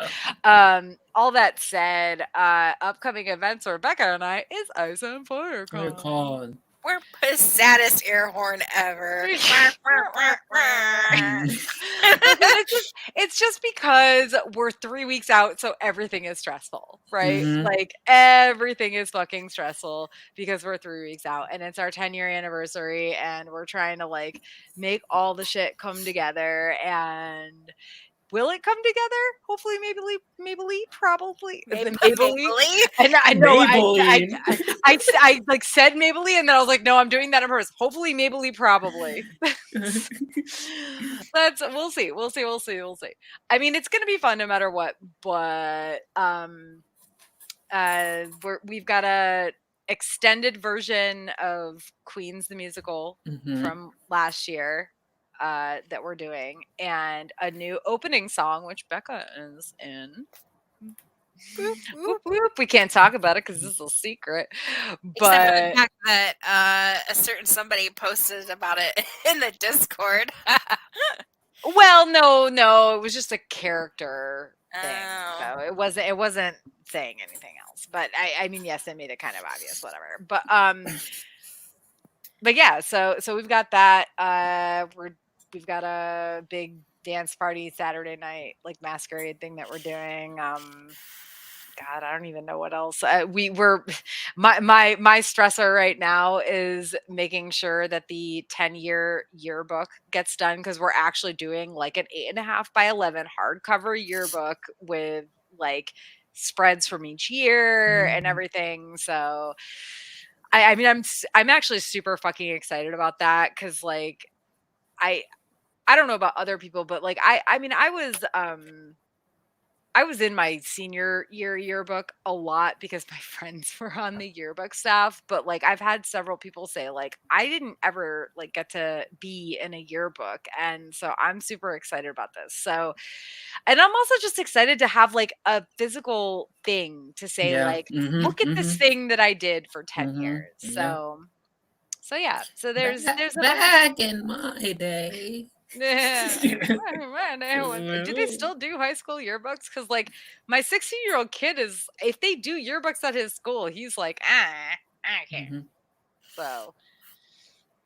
All that said, upcoming events for Bekah and I is Ice and FireCon. We're the saddest air horn ever. It's just because we're 3 weeks out, so everything is stressful, right? Like, everything is fucking stressful because we're 3 weeks out, and it's our 10-year anniversary, and we're trying to like make all the shit come together. And will it come together? Hopefully, Maybelline, probably. Maybelline. And I know I like said Maybelline, and then I was like, no, I'm doing that on purpose. Hopefully, Maybelline, probably. We'll see. I mean, it's gonna be fun no matter what. But we've got a extended version of Queens the musical from last year that we're doing, and a new opening song which Bekah is in. Whoop, whoop. We can't talk about it because this is a secret. But except for the fact that a certain somebody posted about it in the Discord. Well, no, it was just a character thing. Oh. So it wasn't saying anything else. But I mean, yes, it made it kind of obvious, whatever. But yeah, so we've got that. We've got a big dance party Saturday night, like masquerade thing that we're doing. God, I don't even know what else. My stressor right now is making sure that the 10-year yearbook gets done, because we're actually doing like an 8.5 by 11 hardcover yearbook with like spreads from each year and everything. So I mean, I'm actually super fucking excited about that, because like I I don't know about other people, but like I mean I was in my senior year yearbook a lot because my friends were on the yearbook staff, but like I've had several people say like I didn't ever like get to be in a yearbook, and so I'm super excited about this. So, and I'm also just excited to have like a physical thing to say Yeah. like look at this thing that I did for 10 years. Yeah. So yeah, so there's a bunch of Back in my day. yeah. Do they still do high school yearbooks? Because like my 16-year-old kid is, if they do yearbooks at his school, he's like, I don't care. Mhm. So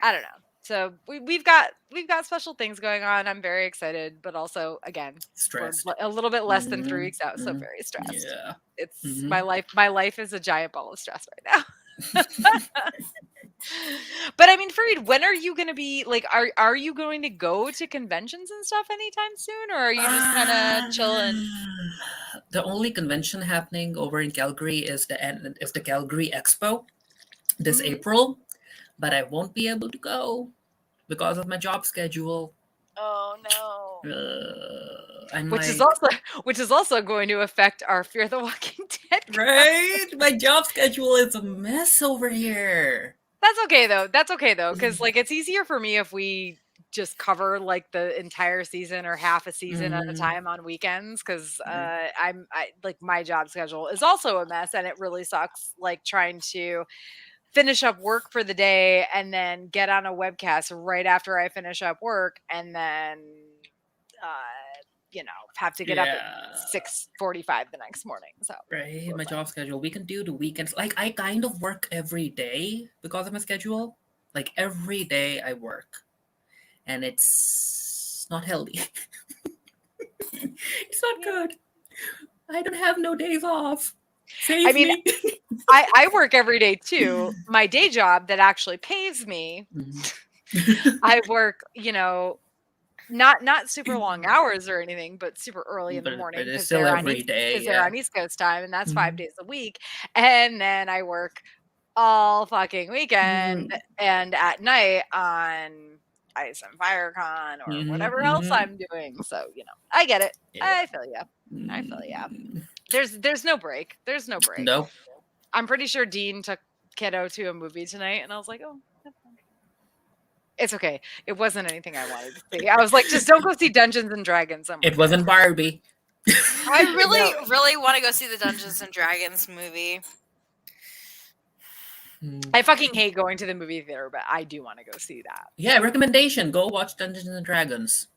I don't know. So we've got special things going on. I'm very excited, but also again, we're Stressed. a little bit less than 3 Mhm, weeks out, so mhm. very stressed. Yeah. It's Mhm. my life. My life is a giant ball of stress right now. But I mean, Farid, when are you going to be like? Are you going to go to conventions and stuff anytime soon, or are you just kind of chilling? The only convention happening over in Calgary is the Calgary Expo this Mhm. April, but I won't be able to go because of my job schedule. Oh no. I'm Which is like, also going to affect our Fear the Walking Dead. right? My job schedule is a mess over here. That's okay though. That's okay though, because like it's easier for me if we just cover like the entire season or half a season at a Mhm. time on weekends, because Right. I like my job schedule is also a mess, and it really sucks like trying to finish up work for the day and then get on a webcast right after I finish up work, and then have to get up at Yeah. 6:45 the next morning. So Right, we're my fine. job schedule. We can do the weekends. Like I kind of work every day because of my schedule. Like every day I work, and it's not healthy. It's not Yeah. good. I don't have no days off. I Save mean, me. I work every day too. My day job that actually pays me, Mhm. I work, not super long hours or anything, but super early in the But morning, it's because still every day. They're Yeah. on East Coast time, and that's 5 Mhm. days a week. And then I work all fucking weekend Mhm. and at night on Ice and FireCon or Mhm. whatever else Mhm. I'm doing. So, I get it. Yeah. I feel ya. I feel ya. Mm. There's no break. There's no break. No. I'm pretty sure Dean took kiddo to a movie tonight, and I was like, "Oh, that's fine." It's okay. It wasn't anything I wanted to see. I was like, "Just don't go see Dungeons and Dragons. I'm It really wasn't Barbie. I no." really, really want to go see the Dungeons and Dragons movie. Mm. I fucking hate going to the movie theater, but I do want to go see that. Yeah, recommendation. Go watch Dungeons and Dragons.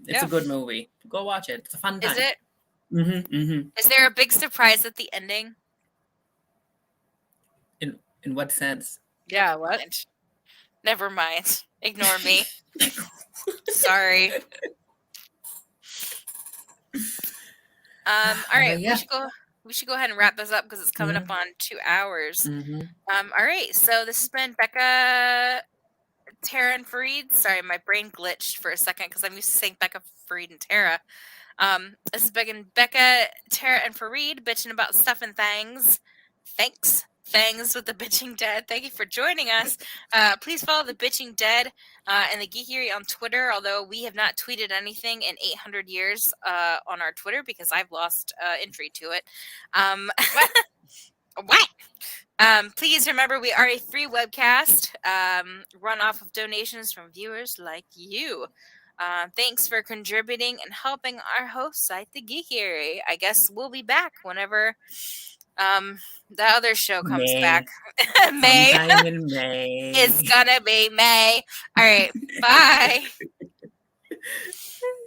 It's a Yeah. good movie. Go watch it. It's a fun Is time. it? Mm-hmm, mm-hmm. Is there a big surprise at the ending? In what sense? Yeah, Never what? mind. Never mind. Ignore me. Sorry. All right, But yeah. we should go ahead and wrap this up because it's coming up Mm-hmm, on 2 hours. mm-hmm. All right, so this has been Bekah, Tara, and Farid. Sorry, my brain glitched for a second because I'm used to saying Bekah, Farid, and Tara. This has been Bekah, Tara, and Farid bitching about stuff and things. Thanks. Thanks with the Bitching Dead. Thank you for joining us. Please follow the Bitching Dead and the Geekery on Twitter, although we have not tweeted anything in 800 years on our Twitter because I've lost entry to it. What? What? Please remember we are a free webcast run off of donations from viewers like you. Thanks for contributing and helping our host site, The Geekery. I guess we'll be back whenever the other show comes back. May. May. Sometime in May. It's gonna be May. All right. Bye.